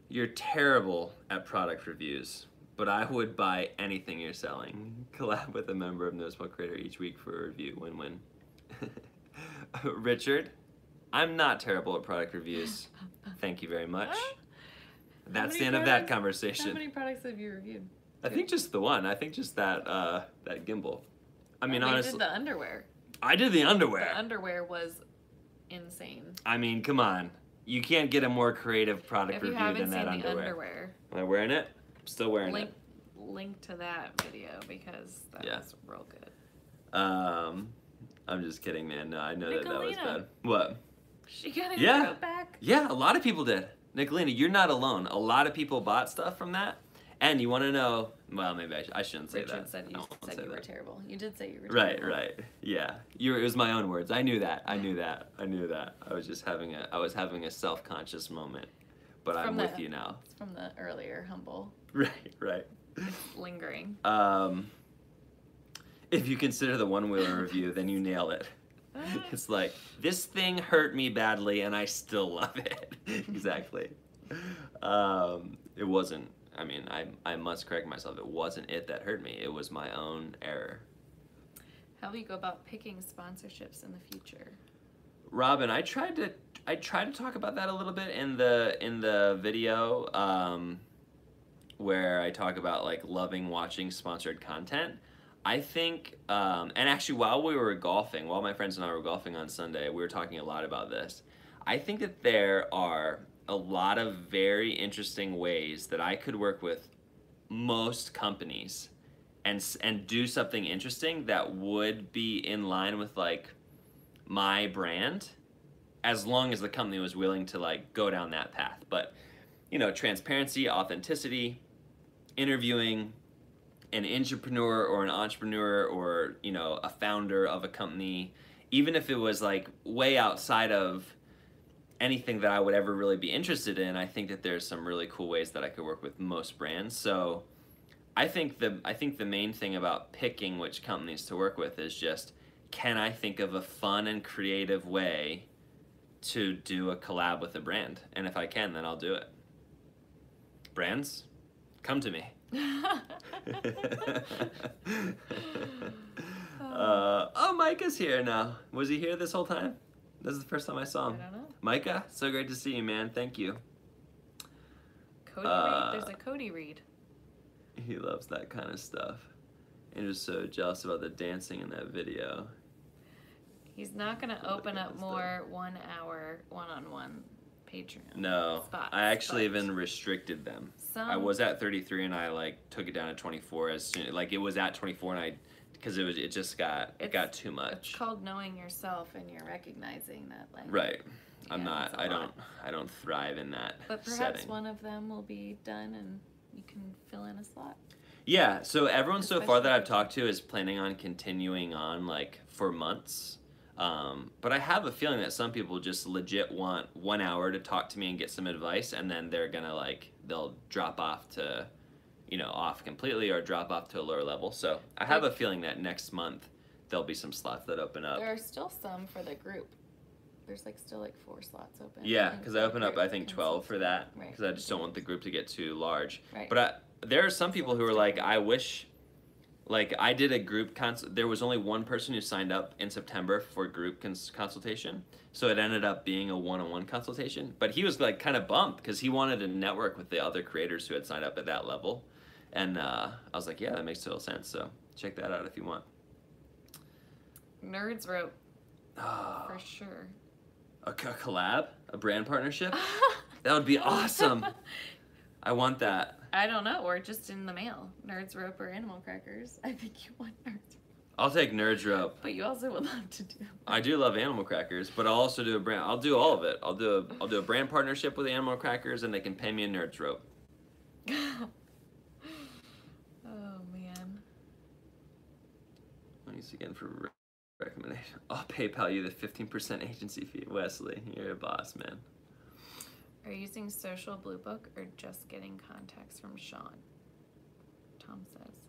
[SPEAKER 1] You're terrible at product reviews, but I would buy anything you're selling. Collab with a member of No Small Creator each week for a review. Win-win. Richard, I'm not terrible at product reviews. Thank you very much. That's the end of that conversation.
[SPEAKER 2] How many products have you reviewed?
[SPEAKER 1] I think just the one. I think just that gimbal. I mean,
[SPEAKER 2] We
[SPEAKER 1] honestly,
[SPEAKER 2] did the underwear.
[SPEAKER 1] I did the underwear.
[SPEAKER 2] The underwear was insane.
[SPEAKER 1] I mean, come on. You can't get a more creative product
[SPEAKER 2] If you
[SPEAKER 1] review
[SPEAKER 2] haven't
[SPEAKER 1] than
[SPEAKER 2] seen
[SPEAKER 1] that
[SPEAKER 2] the
[SPEAKER 1] underwear.
[SPEAKER 2] underwear,
[SPEAKER 1] Am I wearing it? I'm still wearing it.
[SPEAKER 2] link to that video because that was real good.
[SPEAKER 1] I'm just kidding, man. No, I know that was
[SPEAKER 2] Nicolina.
[SPEAKER 1] bad. What?
[SPEAKER 2] She got it
[SPEAKER 1] Yeah.
[SPEAKER 2] back.
[SPEAKER 1] Yeah, a lot of people did. Nicolina, you're not alone. A lot of people bought stuff from that. And you want to know, well, maybe I shouldn't say
[SPEAKER 2] Richard
[SPEAKER 1] that.
[SPEAKER 2] said
[SPEAKER 1] I
[SPEAKER 2] you
[SPEAKER 1] won't
[SPEAKER 2] said
[SPEAKER 1] say
[SPEAKER 2] you were
[SPEAKER 1] that.
[SPEAKER 2] terrible. You did say you were
[SPEAKER 1] Right,
[SPEAKER 2] terrible.
[SPEAKER 1] right. Yeah. It was my own words. I knew that. I knew that. I was just having a self-conscious moment. But I'm with you now.
[SPEAKER 2] It's from the earlier humble.
[SPEAKER 1] Right.
[SPEAKER 2] It's lingering.
[SPEAKER 1] If you consider the one-wheeler review, then you nail it. It's like, this thing hurt me badly and I still love it. Exactly. It wasn't, I mean, I must correct myself. It wasn't it that hurt me. It was my own error.
[SPEAKER 2] How will you go about picking sponsorships in the future?
[SPEAKER 1] Robin, I tried to talk about that a little bit in the video where I talk about like loving watching sponsored content. I think, and actually while my friends and I were golfing on Sunday, we were talking a lot about this. I think that there are a lot of very interesting ways that I could work with most companies and do something interesting that would be in line with like my brand, as long as the company was willing to like go down that path. But you know, transparency, authenticity, interviewing an entrepreneur or you know, a founder of a company, even if it was like way outside of anything that I would ever really be interested in. I think that there's some really cool ways that I could work with most brands. So I think the main thing about picking which companies to work with is just, can I think of a fun and creative way to do a collab with a brand? And if I can, then I'll do it. Brands, come to me. Oh, Micah's here now. Was he here this whole time? This is the first time I saw him.
[SPEAKER 2] I don't know.
[SPEAKER 1] Micah, so great to see you, man. Thank you.
[SPEAKER 2] Cody Reed? There's a Cody Reed.
[SPEAKER 1] He loves that kind of stuff. Andrew's so jealous about the dancing in that video.
[SPEAKER 2] He's not going to open up more 1 hour one-on-one Patreon spots,
[SPEAKER 1] I actually even restricted them. I was at 33 and I like took it down to 24 as soon, like it was at 24 and I, because it just got too much.
[SPEAKER 2] It's called knowing yourself, and you're recognizing that, like,
[SPEAKER 1] right. I'm
[SPEAKER 2] yeah,
[SPEAKER 1] not. I don't thrive in that.
[SPEAKER 2] But perhaps
[SPEAKER 1] setting.
[SPEAKER 2] one of them will be done, and you can fill in a slot.
[SPEAKER 1] Yeah. So everyone so far that I've talked to is planning on continuing on like for months. But I have a feeling that some people just legit want 1 hour to talk to me and get some advice, and then they're gonna like they'll drop off to, off completely or drop off to a lower level. So I have a feeling that next month there'll be some slots that open up.
[SPEAKER 2] There are still some for the group. There's like still like 4 slots open.
[SPEAKER 1] Yeah, because I opened up I think 12 for that, because I just don't want the group to get too large.
[SPEAKER 2] Right.
[SPEAKER 1] But there are some people who are like, I wish, like I did a group there was only one person who signed up in September for group consultation, so it ended up being a one-on-one consultation. But he was like kind of bummed because he wanted to network with the other creators who had signed up at that level, and I was like, yeah, that makes total sense. So check that out if you want.
[SPEAKER 2] Nerds Rope, for sure.
[SPEAKER 1] A collab? A brand partnership? That would be awesome. I want that.
[SPEAKER 2] I don't know, or just in the mail. Nerds Rope or Animal Crackers. I think you want Nerds Rope.
[SPEAKER 1] I'll take Nerds Rope.
[SPEAKER 2] But you also would love to do.
[SPEAKER 1] I do love Animal Crackers, but I'll also do a brand. I'll do all of it. I'll do a brand partnership with Animal Crackers, and they can pay me a Nerds Rope.
[SPEAKER 2] Oh man.
[SPEAKER 1] Thanks again for recommendation. I'll PayPal you the 15% agency fee. Wesley, you're a boss, man.
[SPEAKER 2] Are you using social Bluebook or just getting contacts from Sean? Tom says.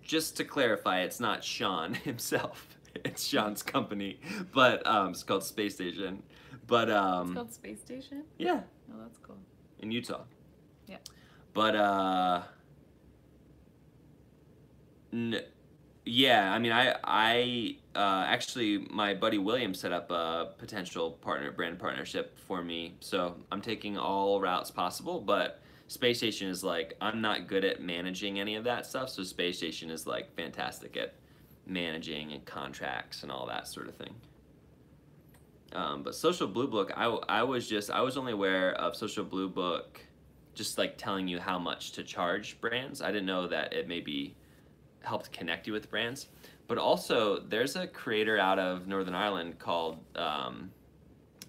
[SPEAKER 1] Just to clarify, it's not Sean himself. It's Sean's company, but it's called Space Station. But
[SPEAKER 2] it's called Space Station?
[SPEAKER 1] Yeah.
[SPEAKER 2] Oh, that's cool.
[SPEAKER 1] In Utah.
[SPEAKER 2] Yeah.
[SPEAKER 1] But yeah, I mean, I actually, my buddy William set up a potential brand partnership for me. So I'm taking all routes possible, but Space Station is like, I'm not good at managing any of that stuff. So Space Station is like fantastic at managing and contracts and all that sort of thing. But Social Bluebook, I was only aware of Social Bluebook just like telling you how much to charge brands. I didn't know that it maybe helped connect you with brands. But also, there's a creator out of Northern Ireland called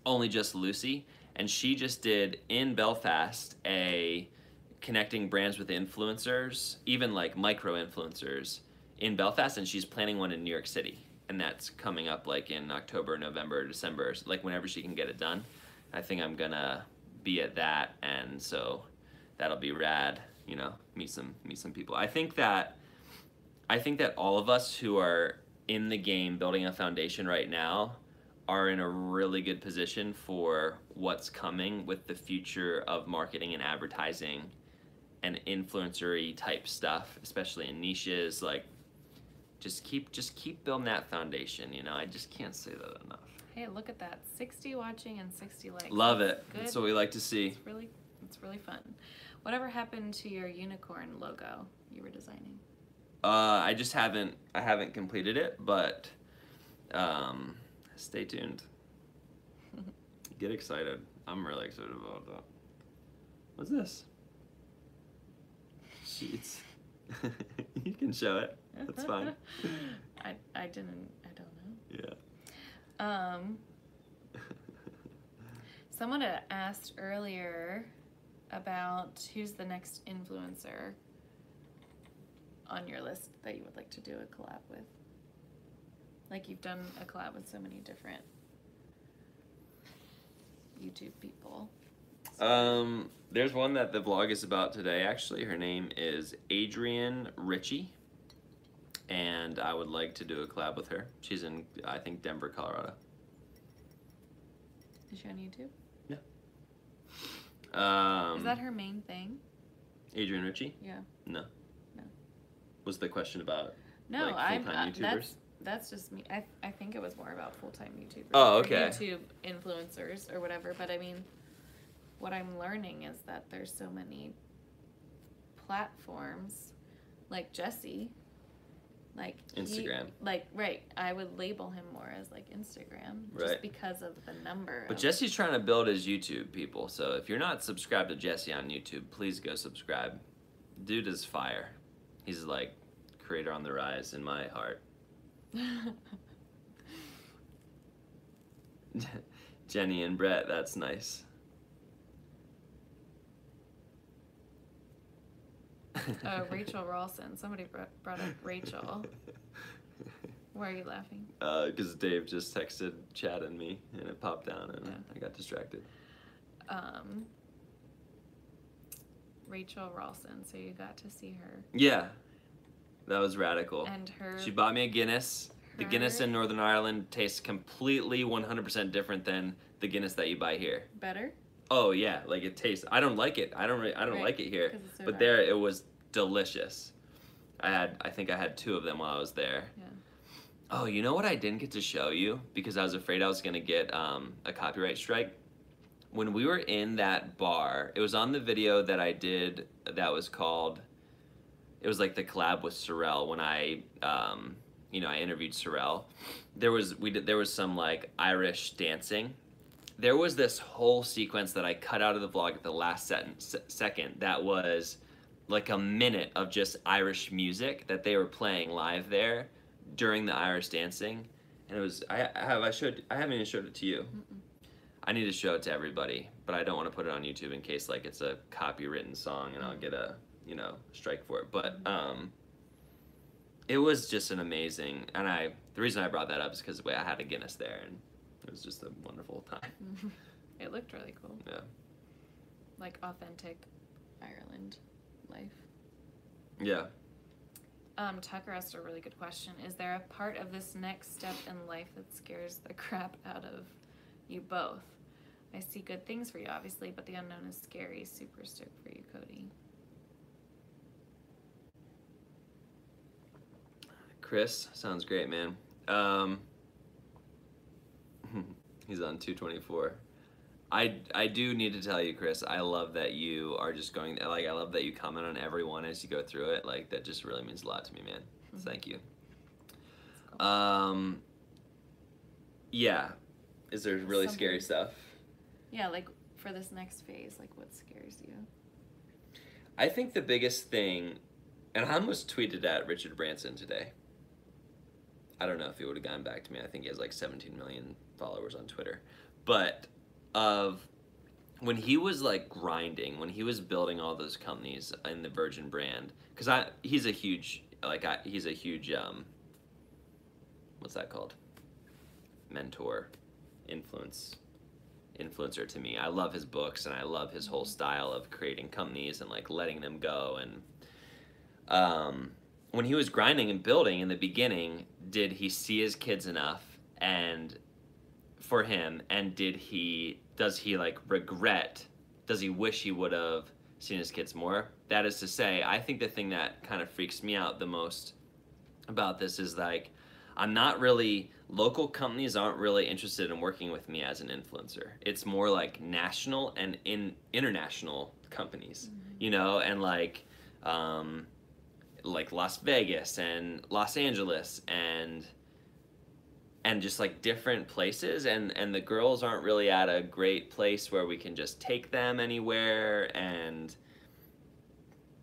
[SPEAKER 1] Only Just Lucy, and she just did in Belfast a connecting brands with influencers, even like micro influencers in Belfast, and she's planning one in New York City, and that's coming up like in October, November, December, like whenever she can get it done. I think I'm gonna be at that, and so that'll be rad. Meet some people. I think that all of us who are in the game building a foundation right now are in a really good position for what's coming with the future of marketing and advertising and influencer-y type stuff, especially in niches. Like, just keep building that foundation. I just can't say that enough.
[SPEAKER 2] Hey, look at that. 60 watching and 60 likes.
[SPEAKER 1] Love it.
[SPEAKER 2] Good.
[SPEAKER 1] That's what we like to see.
[SPEAKER 2] It's really fun. Whatever happened to your unicorn logo you were designing?
[SPEAKER 1] I haven't completed it, but stay tuned. Get excited. I'm really excited about that. What's this? Sheets. You can show it. That's fine.
[SPEAKER 2] I don't know.
[SPEAKER 1] Yeah.
[SPEAKER 2] Someone had asked earlier about who's the next influencer on your list that you would like to do a collab with. Like, you've done a collab with so many different YouTube people?
[SPEAKER 1] There's one that the vlog is about today, actually. Her name is Adrienne Ritchie, and I would like to do a collab with her. She's in, I think, Denver, Colorado.
[SPEAKER 2] Is she on YouTube?
[SPEAKER 1] Yeah.
[SPEAKER 2] Is that her main thing?
[SPEAKER 1] Adrienne Ritchie?
[SPEAKER 2] Yeah.
[SPEAKER 1] No.
[SPEAKER 2] No.
[SPEAKER 1] Was the question about
[SPEAKER 2] no,
[SPEAKER 1] like, full-time YouTubers?
[SPEAKER 2] That's just me. I think it was more about full-time YouTubers.
[SPEAKER 1] Oh, okay.
[SPEAKER 2] Or YouTube influencers or whatever. But I mean, what I'm learning is that there's so many platforms, like Jesse, like
[SPEAKER 1] Instagram.
[SPEAKER 2] Right. I would label him more as like Instagram, just
[SPEAKER 1] Right.
[SPEAKER 2] because of the number.
[SPEAKER 1] But Jesse's trying to build his YouTube, people. So if you're not subscribed to Jesse on YouTube, please go subscribe. Dude is fire. He's like creator on the rise in my heart. Jenny and Brett, that's nice.
[SPEAKER 2] Oh, Rachel Rawson. Somebody brought up Rachel. Why are you laughing?
[SPEAKER 1] Because Dave just texted Chad and me, and it popped down, and I got distracted.
[SPEAKER 2] Rachel Rawson. So you got to see her.
[SPEAKER 1] Yeah, that was radical.
[SPEAKER 2] And her.
[SPEAKER 1] She bought me a Guinness. The Guinness in Northern Ireland tastes completely 100% different than the Guinness that you buy here.
[SPEAKER 2] Better?
[SPEAKER 1] Oh yeah, like it tastes. I don't like it. I don't like it here.
[SPEAKER 2] So
[SPEAKER 1] but there, it was delicious. I think I had 2 of them while I was there.
[SPEAKER 2] Yeah.
[SPEAKER 1] Oh, you know what I didn't get to show you because I was afraid I was gonna get a copyright strike. When we were in that bar, it was on the video that I did. That was called. It was like the collab with Sorrel when I I interviewed Sorrel. There was some like Irish dancing. There was this whole sequence that I cut out of the vlog at the last second that was like a minute of just Irish music that they were playing live there during the Irish dancing, and it was I haven't even showed it to you.
[SPEAKER 2] Mm-mm.
[SPEAKER 1] I need to show it to everybody, but I don't want to put it on YouTube in case like it's a copywritten song and I'll get a strike for it. But it was just an amazing, and the reason I brought that up is because I had a Guinness there and it was just a wonderful time.
[SPEAKER 2] It looked really cool.
[SPEAKER 1] Yeah.
[SPEAKER 2] Like authentic Ireland life.
[SPEAKER 1] Yeah.
[SPEAKER 2] Tucker asked a really good question. Is there a part of this next step in life that scares the crap out of you both? I see good things for you, obviously, but the unknown is scary. Super stoked for you, Cody.
[SPEAKER 1] Chris, sounds great, man. He's on 224. I do need to tell you, Chris, I love that you are just going, like, I love that you comment on everyone as you go through it. Like, that just really means a lot to me, man. So thank you. Cool. Yeah. Is there really scary stuff?
[SPEAKER 2] Yeah, like, for this next phase, like, what scares you?
[SPEAKER 1] I think the biggest thing, and I almost tweeted at Richard Branson today. I don't know if he would have gotten back to me. I think he has like 17 million followers on Twitter. But when he was like grinding, when he was building all those companies in the Virgin brand, because he's a huge what's that called? Mentor, influencer to me. I love his books and I love his whole style of creating companies and like letting them go. And when he was grinding and building in the beginning, did he see his kids enough and for him, and does he like regret, does he wish he would have seen his kids more? That is to say, I think the thing that kind of freaks me out the most about this is like, local companies aren't really interested in working with me as an influencer. It's more like national and international companies, and like Las Vegas and Los Angeles and just like different places, and the girls aren't really at a great place where we can just take them anywhere, and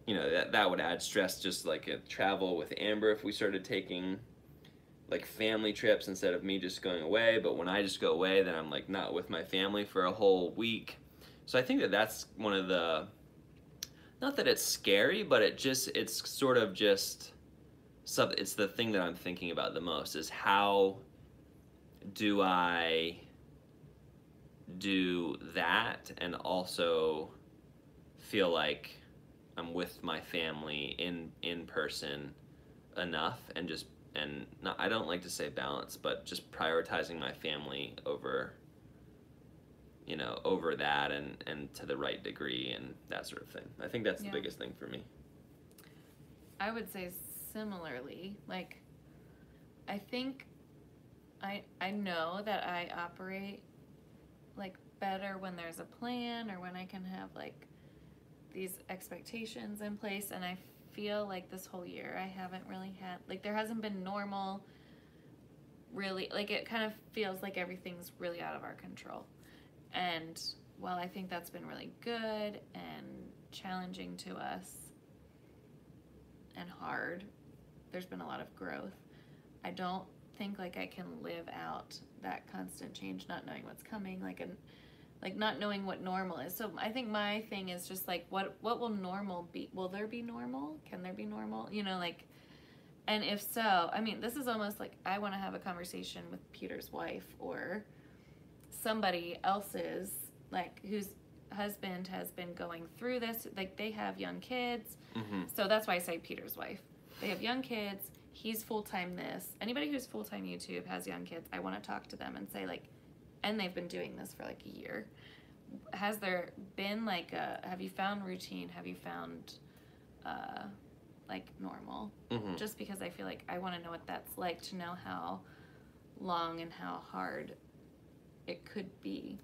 [SPEAKER 1] that would add stress, just like a travel with Amber if we started taking like family trips instead of me just going away. But when I just go away, then I'm like not with my family for a whole week. So I think that's one of the, not that it's scary, but it's sort of just something. It's the thing that I'm thinking about the most is how do I do that and also feel like I'm with my family in person enough, and just, and not, I don't like to say balance, but just prioritizing my family over, you know, over that, and to the right degree and that sort of thing. I think that's the biggest thing for me.
[SPEAKER 2] I would say similarly, like, I think I know that I operate like better when there's a plan, or when I can have like these expectations in place, and I feel like this whole year I haven't really had, like, there hasn't been normal, really, like, it kind of feels like everything's really out of our control. And while I think that's been really good and challenging to us and hard, there's been a lot of growth. I don't think like I can live out that constant change, not knowing what's coming, like not knowing what normal is. So I think my thing is just like, what will normal be? Will there be normal? Can there be normal? You know, like, and if so, I mean, this is almost like I want to have a conversation with Peter's wife or somebody else's, like, whose husband has been going through this. Like, they have young kids.
[SPEAKER 1] Mm-hmm.
[SPEAKER 2] So that's why I say Peter's wife. They have young kids. He's full-time this. Anybody who's full-time YouTube has young kids. I want to talk to them and say, like, and they've been doing this for like a year. Has there been like have you found routine? Have you found like normal?
[SPEAKER 1] Mm-hmm.
[SPEAKER 2] Just because I feel like I want to know what that's like, to know how long and how hard it could be.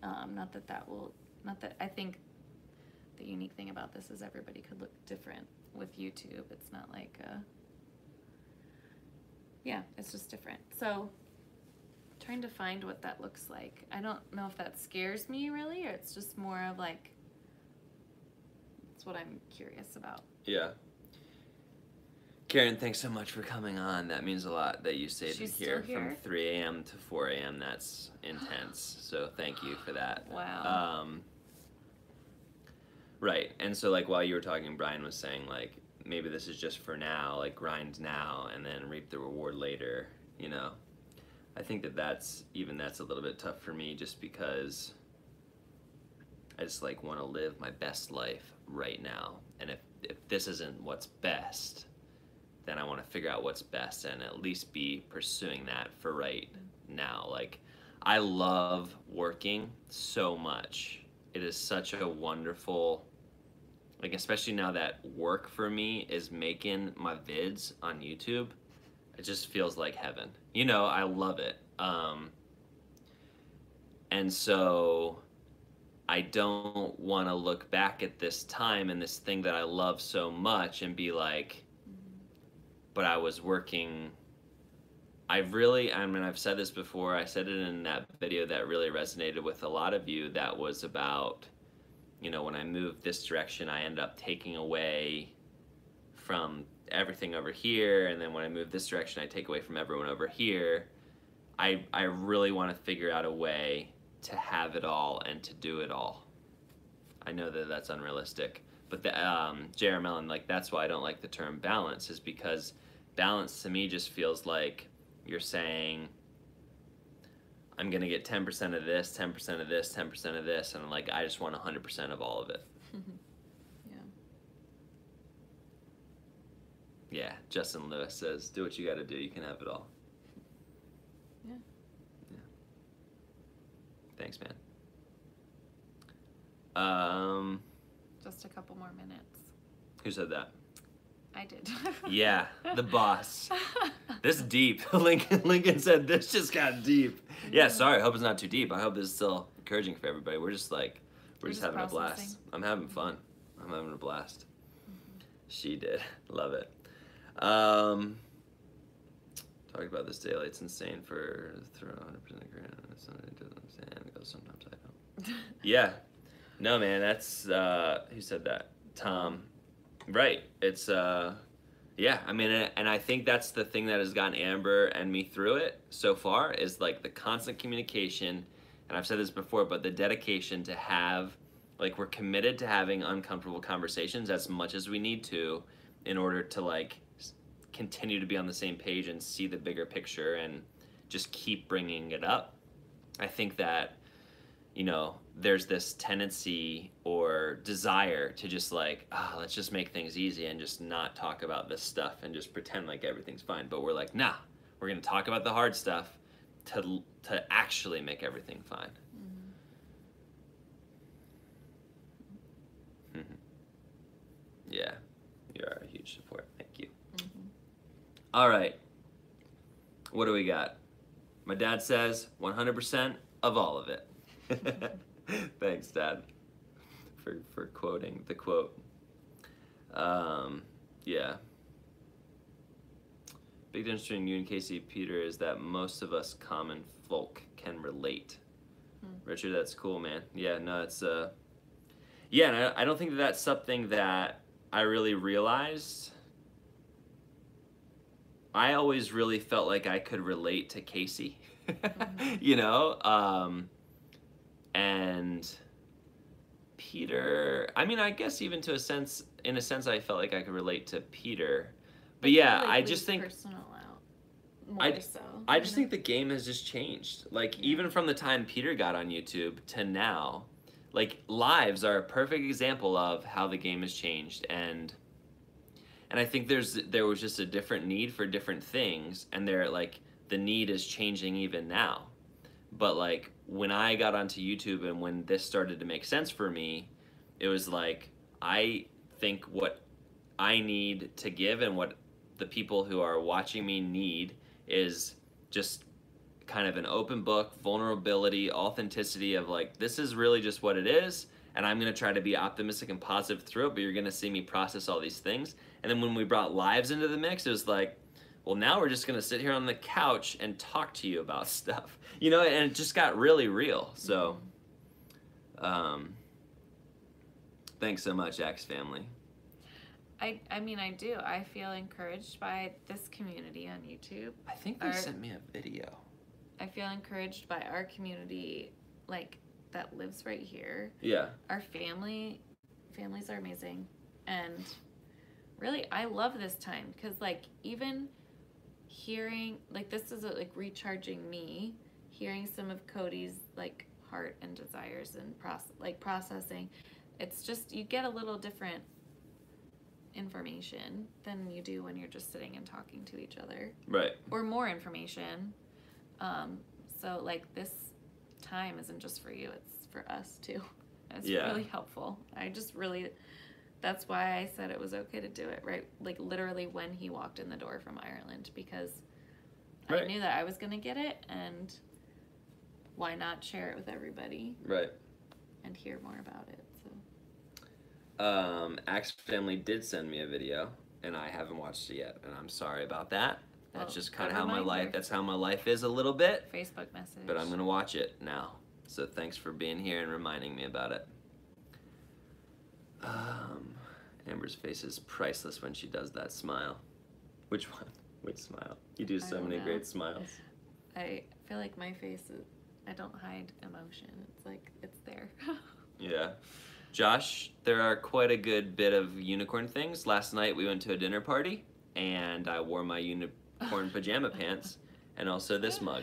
[SPEAKER 2] Not that I think the unique thing about this is everybody could look different with YouTube. It's not like it's just different. So trying to find what that looks like. I don't know if that scares me really, or it's just more of like, it's what I'm curious about.
[SPEAKER 1] Yeah. Karen, thanks so much for coming on. That means a lot that you stayed here from 3 a.m. to 4 a.m. That's intense. So thank you for that.
[SPEAKER 2] Wow.
[SPEAKER 1] Right. And so, like, while you were talking, Brian was saying, like, maybe this is just for now, like, grind now and then reap the reward later, you know? I think that's a little bit tough for me, just because I just, like, want to live my best life right now. And if this isn't what's best, then I want to figure out what's best and at least be pursuing that for right now. Like, I love working so much. It is such a wonderful, like, especially now that work for me is making my vids on YouTube, it just feels like heaven. You know, I love it. And so I don't want to look back at this time and this thing that I love so much and be like, but I was working. I mean, I've said this before. I said it in that video that really resonated with a lot of you. That was about, you know, when I moved this direction, I ended up taking away from everything over here, and then when I move this direction, I take away from everyone over here. I really want to figure out a way to have it all and to do it all. I know that that's unrealistic, but the J.R. Mellon, like, that's why I don't like the term balance, is because balance to me just feels like you're saying, I'm gonna get 10% of this, 10% of this, 10% of this, and like, I just want 100% of all of it. Yeah, Justin Lewis says, do what you gotta do, you can have it all. Yeah. Thanks, man.
[SPEAKER 2] Just a couple more minutes.
[SPEAKER 1] Who said that?
[SPEAKER 2] I did.
[SPEAKER 1] Yeah, the boss. This deep. Lincoln said this just got deep. Yeah, sorry, I hope it's not too deep. I hope this is still encouraging for everybody. We're just like, we're just having processing. A blast. I'm having fun. I'm having a blast. She did. Love it. Talk about this daily. It's insane for 100% agree. Somebody doesn't understand. It goes sometimes I don't. Yeah. No, man, that's who said that? Tom. Right. It's yeah, I mean, and I think that's the thing that has gotten Amber and me through it so far, is like the constant communication, and I've said this before, but the dedication to have, like, we're committed to having uncomfortable conversations as much as we need to in order to, like, continue to be on the same page and see the bigger picture and just keep bringing it up. I think that you know, there's this tendency or desire to just like, let's just make things easy and just not talk about this stuff and just pretend like everything's fine. But we're like, nah, we're gonna talk about the hard stuff to actually make everything fine. Yeah, you are a huge support. Thank you. All right, what do we got? My dad says 100% of all of it. Thanks, Dad, for quoting the quote. Yeah. Big difference between you and Casey, Peter, is that most of us common folk can relate. Richard, that's cool, man. Yeah, no, it's yeah, and I don't think that that's something that I really realized. I always really felt like I could relate to Casey, you know? And Peter, I mean, I guess even to in a sense, I felt like I could relate to Peter. But yeah, I just think
[SPEAKER 2] personal out more so.
[SPEAKER 1] I just think the game has just changed. Like even from the time Peter got on YouTube to now, like lives are a perfect example of how the game has changed, and I think there was just a different need for different things, and the need is changing even now. But like when I got onto YouTube and when this started to make sense for me, it was like I think what I need to give and what the people who are watching me need is just kind of an open book, vulnerability, authenticity of like, this is really just what it is, and I'm gonna try to be optimistic and positive through it, but you're gonna see me process all these things. And then when we brought lives into the mix, it was like, well, now we're just gonna sit here on the couch and talk to you about stuff, you know, and it just got really real. So, thanks so much, Axe family.
[SPEAKER 2] I mean, I do. I feel encouraged by this community on YouTube.
[SPEAKER 1] I think they sent me a video.
[SPEAKER 2] I feel encouraged by our community, like, that lives right here.
[SPEAKER 1] Yeah.
[SPEAKER 2] Our families are amazing. And really, I love this time because, like, even hearing, like, this is, like, recharging me, hearing some of Cody's, like, heart and desires and, processing. It's just, you get a little different information than you do when you're just sitting and talking to each other.
[SPEAKER 1] Right. Or
[SPEAKER 2] more information. So like this time isn't just for you, it's for us too. It's really helpful. That's why I said it was okay to do it, right? Like literally when he walked in the door from Ireland, because I knew that I was gonna get it, and why not share it with everybody?
[SPEAKER 1] Right.
[SPEAKER 2] And hear more about it.
[SPEAKER 1] Axe family did send me a video, and I haven't watched it yet, and I'm sorry about that. That's just kind of how my life. That's how my life is a little bit.
[SPEAKER 2] Facebook message.
[SPEAKER 1] But I'm gonna watch it now. So thanks for being here and reminding me about it. Amber's face is priceless when she does that smile. Which one? Which smile? You do so many great smiles.
[SPEAKER 2] I feel like my face is. I don't hide emotion. It's like it's there.
[SPEAKER 1] Yeah. Josh, there are quite a good bit of unicorn things. Last night we went to a dinner party, and I wore my unicorn pajama pants, and also this mug.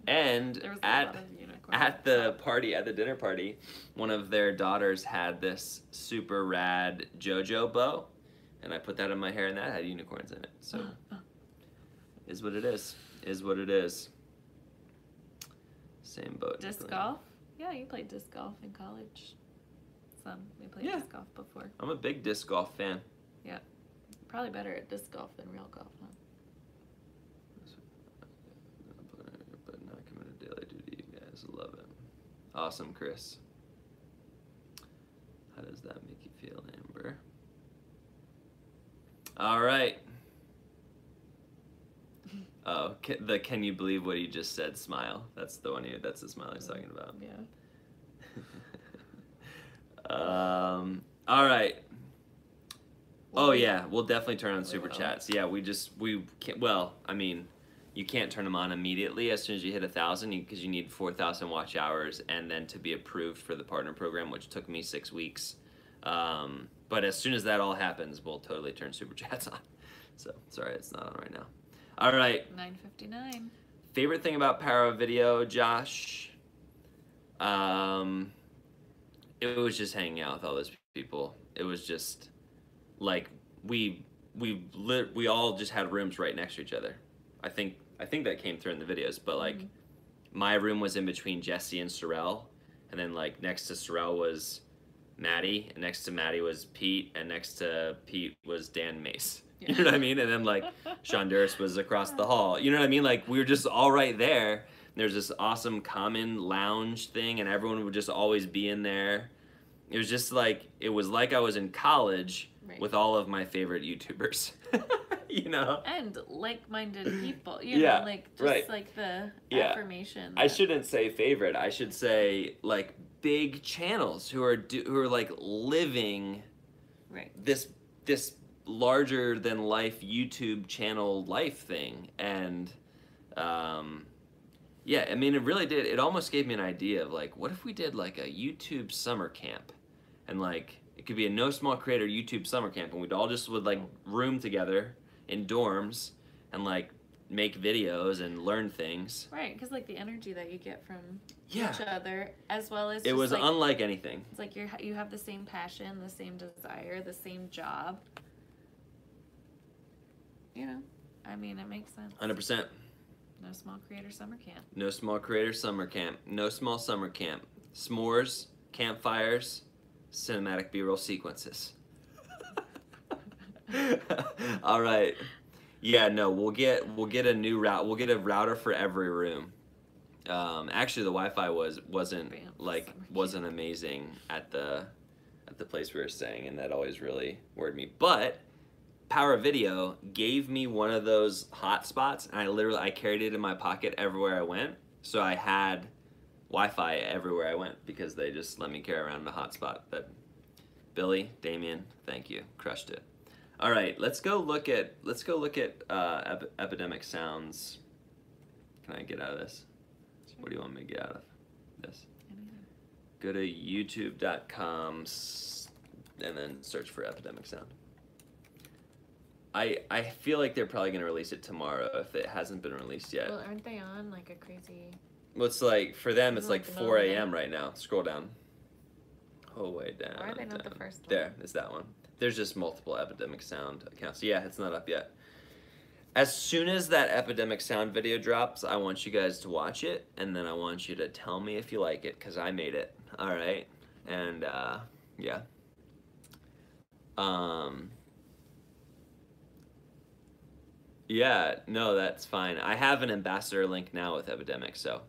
[SPEAKER 1] And at the dinner party, one of their daughters had this super rad JoJo bow, and I put that in my hair, and that had unicorns in it. So, is what it is. Is what it is. Same boat.
[SPEAKER 2] Disc golf? Yeah, you played disc golf in college. We played disc golf before.
[SPEAKER 1] I'm a big disc golf fan.
[SPEAKER 2] Yeah. Probably better at disc golf than real golf, huh?
[SPEAKER 1] But not committed daily duty, you guys love it. Awesome, Chris. How does that make you feel, Amber? All right. Oh, can you believe what he just said smile? That's the one that's the smile he's talking about.
[SPEAKER 2] Yeah.
[SPEAKER 1] All right. Oh yeah, we'll definitely turn on super chats. Yeah, we can't, well, I mean, you can't turn them on immediately as soon as you hit 1,000 because you need 4,000 watch hours and then to be approved for the partner program, which took me 6 weeks. But as soon as that all happens, we'll totally turn super chats on. So sorry, it's not on right now. All right.
[SPEAKER 2] 9:59.
[SPEAKER 1] Favorite thing about Power of Video, Josh? Um, it was just hanging out with all those people. It was just like we all just had rooms right next to each other. I think that came through in the videos, but like my room was in between Jesse and Sorrel, and then like next to Sorrel was Maddie, and next to Maddie was Pete, and next to Pete was Dan Mace. Yeah. You know what I mean? And then like Sean Durst was across the hall. You know what I mean? Like we were just all right there. There's this awesome common lounge thing, and everyone would just always be in there. It was just like, it was like I was in college with all of my favorite YouTubers. You know?
[SPEAKER 2] And like-minded people, you know, like just like the affirmation.
[SPEAKER 1] I shouldn't say favorite. I should say like big channels who are like living this larger than life YouTube channel life thing. And yeah, I mean, it really did. It almost gave me an idea of like, what if we did like a YouTube summer camp? And like, it could be a No Small Creator YouTube summer camp, and we'd all just would like room together in dorms and like make videos and learn things.
[SPEAKER 2] Right, because like the energy that you get from each other, as well as
[SPEAKER 1] it was like, unlike anything.
[SPEAKER 2] It's like you have the same passion, the same desire, the same job. You know, I mean, it makes sense.
[SPEAKER 1] 100%.
[SPEAKER 2] No Small Creator Summer Camp.
[SPEAKER 1] No Small Creator Summer Camp. No Small Summer Camp. S'mores, campfires, cinematic B-roll sequences. All right. Yeah, no, we'll get a new route. We'll get a router for every room. Actually, the Wi-Fi wasn't amazing at the place we were staying, and that always really worried me. But Power Video gave me one of those hotspots, and I carried it in my pocket everywhere I went. So I had Wi-Fi everywhere I went because they just let me carry around a hotspot. But Billy, Damien, thank you, crushed it. All right, let's go look at Epidemic Sounds. Can I get out of this? Sure. What do you want me to get out of this? Anything. Go to youtube.com and then search for Epidemic Sound. I feel like they're probably gonna release it tomorrow if it hasn't been released yet.
[SPEAKER 2] Well, aren't they on like a crazy?
[SPEAKER 1] Well, it's like for them, it's like 4 a.m. right now. Scroll down. Oh, way down.
[SPEAKER 2] Why are they not the first one?
[SPEAKER 1] There, it's that one. There's just multiple Epidemic Sound accounts. Yeah, it's not up yet. As soon as that Epidemic Sound video drops, I want you guys to watch it, and then I want you to tell me if you like it, because I made it. All right? And, yeah. Yeah, no, that's fine. I have an ambassador link now with Epidemic, so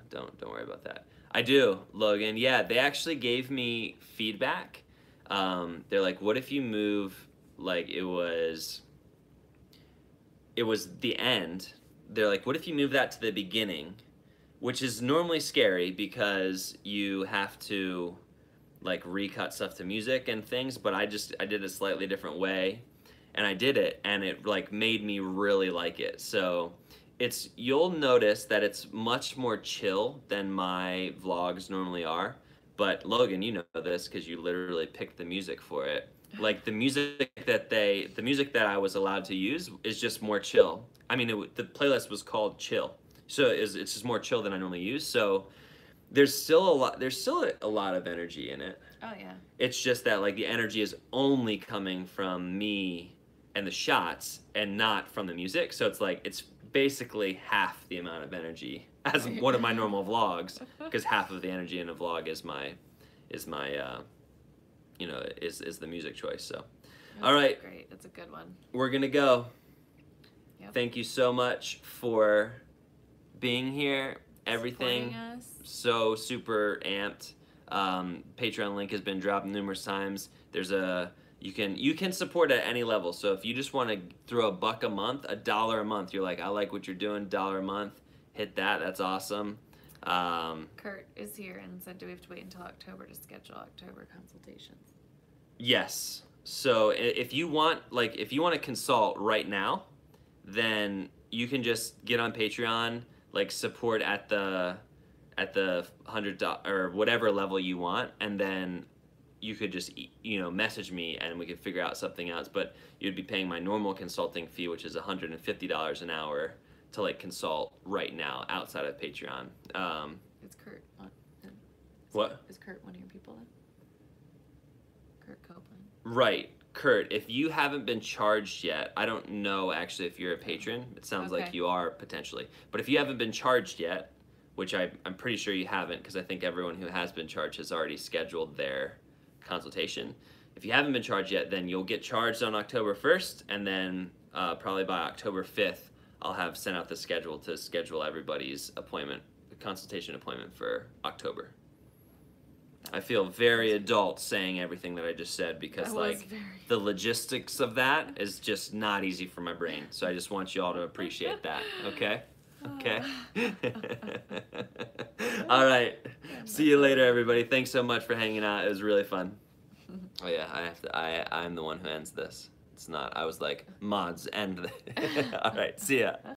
[SPEAKER 1] don't worry about that. I do, Logan. Yeah, they actually gave me feedback. They're like, what if you move, like it was the end. They're like, what if you move that to the beginning, which is normally scary because you have to like recut stuff to music and things, but I did a slightly different way, and I did it, and it like made me really like it. So you'll notice that it's much more chill than my vlogs normally are. But Logan, you know this because you literally picked the music for it. Like the music that I was allowed to use is just more chill. I mean, the playlist was called Chill, so it's just more chill than I normally use. So there's still a lot of energy in it.
[SPEAKER 2] Oh yeah.
[SPEAKER 1] It's just that like the energy is only coming from me and the shots and not from the music. So it's like it's basically half the amount of energy as one of my normal vlogs, because half of the energy in a vlog is the music choice. So
[SPEAKER 2] that's
[SPEAKER 1] all right,
[SPEAKER 2] great, that's a good one.
[SPEAKER 1] We're gonna go.
[SPEAKER 2] Yep.
[SPEAKER 1] Thank you so much for being here. Everything so super amped. Patreon link has been dropped numerous times. There's you can support at any level. So if you just want to throw $1 a month, $1 a month, you're like, I like what you're doing, $1 a month, hit that. That's awesome.
[SPEAKER 2] Kurt is here and said, do we have to wait until October to schedule October consultations?
[SPEAKER 1] Yes. So if you want to consult right now, then you can just get on Patreon, like support at the $100 or whatever level you want, and then you could just message me and we could figure out something else. But you'd be paying my normal consulting fee, which is $150 an hour, to like consult right now outside of Patreon.
[SPEAKER 2] It's Kurt, not
[SPEAKER 1] What?
[SPEAKER 2] Is Kurt one of your people then? Kurt Copeland.
[SPEAKER 1] Right. Kurt, if you haven't been charged yet, I don't know actually if you're a patron. It sounds like
[SPEAKER 2] Okay.
[SPEAKER 1] you are potentially. But if you haven't been charged yet, which I'm pretty sure you haven't, because I think everyone who has been charged has already scheduled their consultation. If you haven't been charged yet, then you'll get charged on October 1st, and then probably by October 5th, I'll have sent out the schedule to schedule everybody's consultation appointment for October. I feel very adult saying everything that I just said because the logistics of that is just not easy for my brain. So I just want you all to appreciate that, okay? Okay. All right. See you later, everybody. Thanks so much for hanging out. It was really fun. Oh yeah, I'm the one who ends this. It's not. I was like, mods, end. All right. See ya.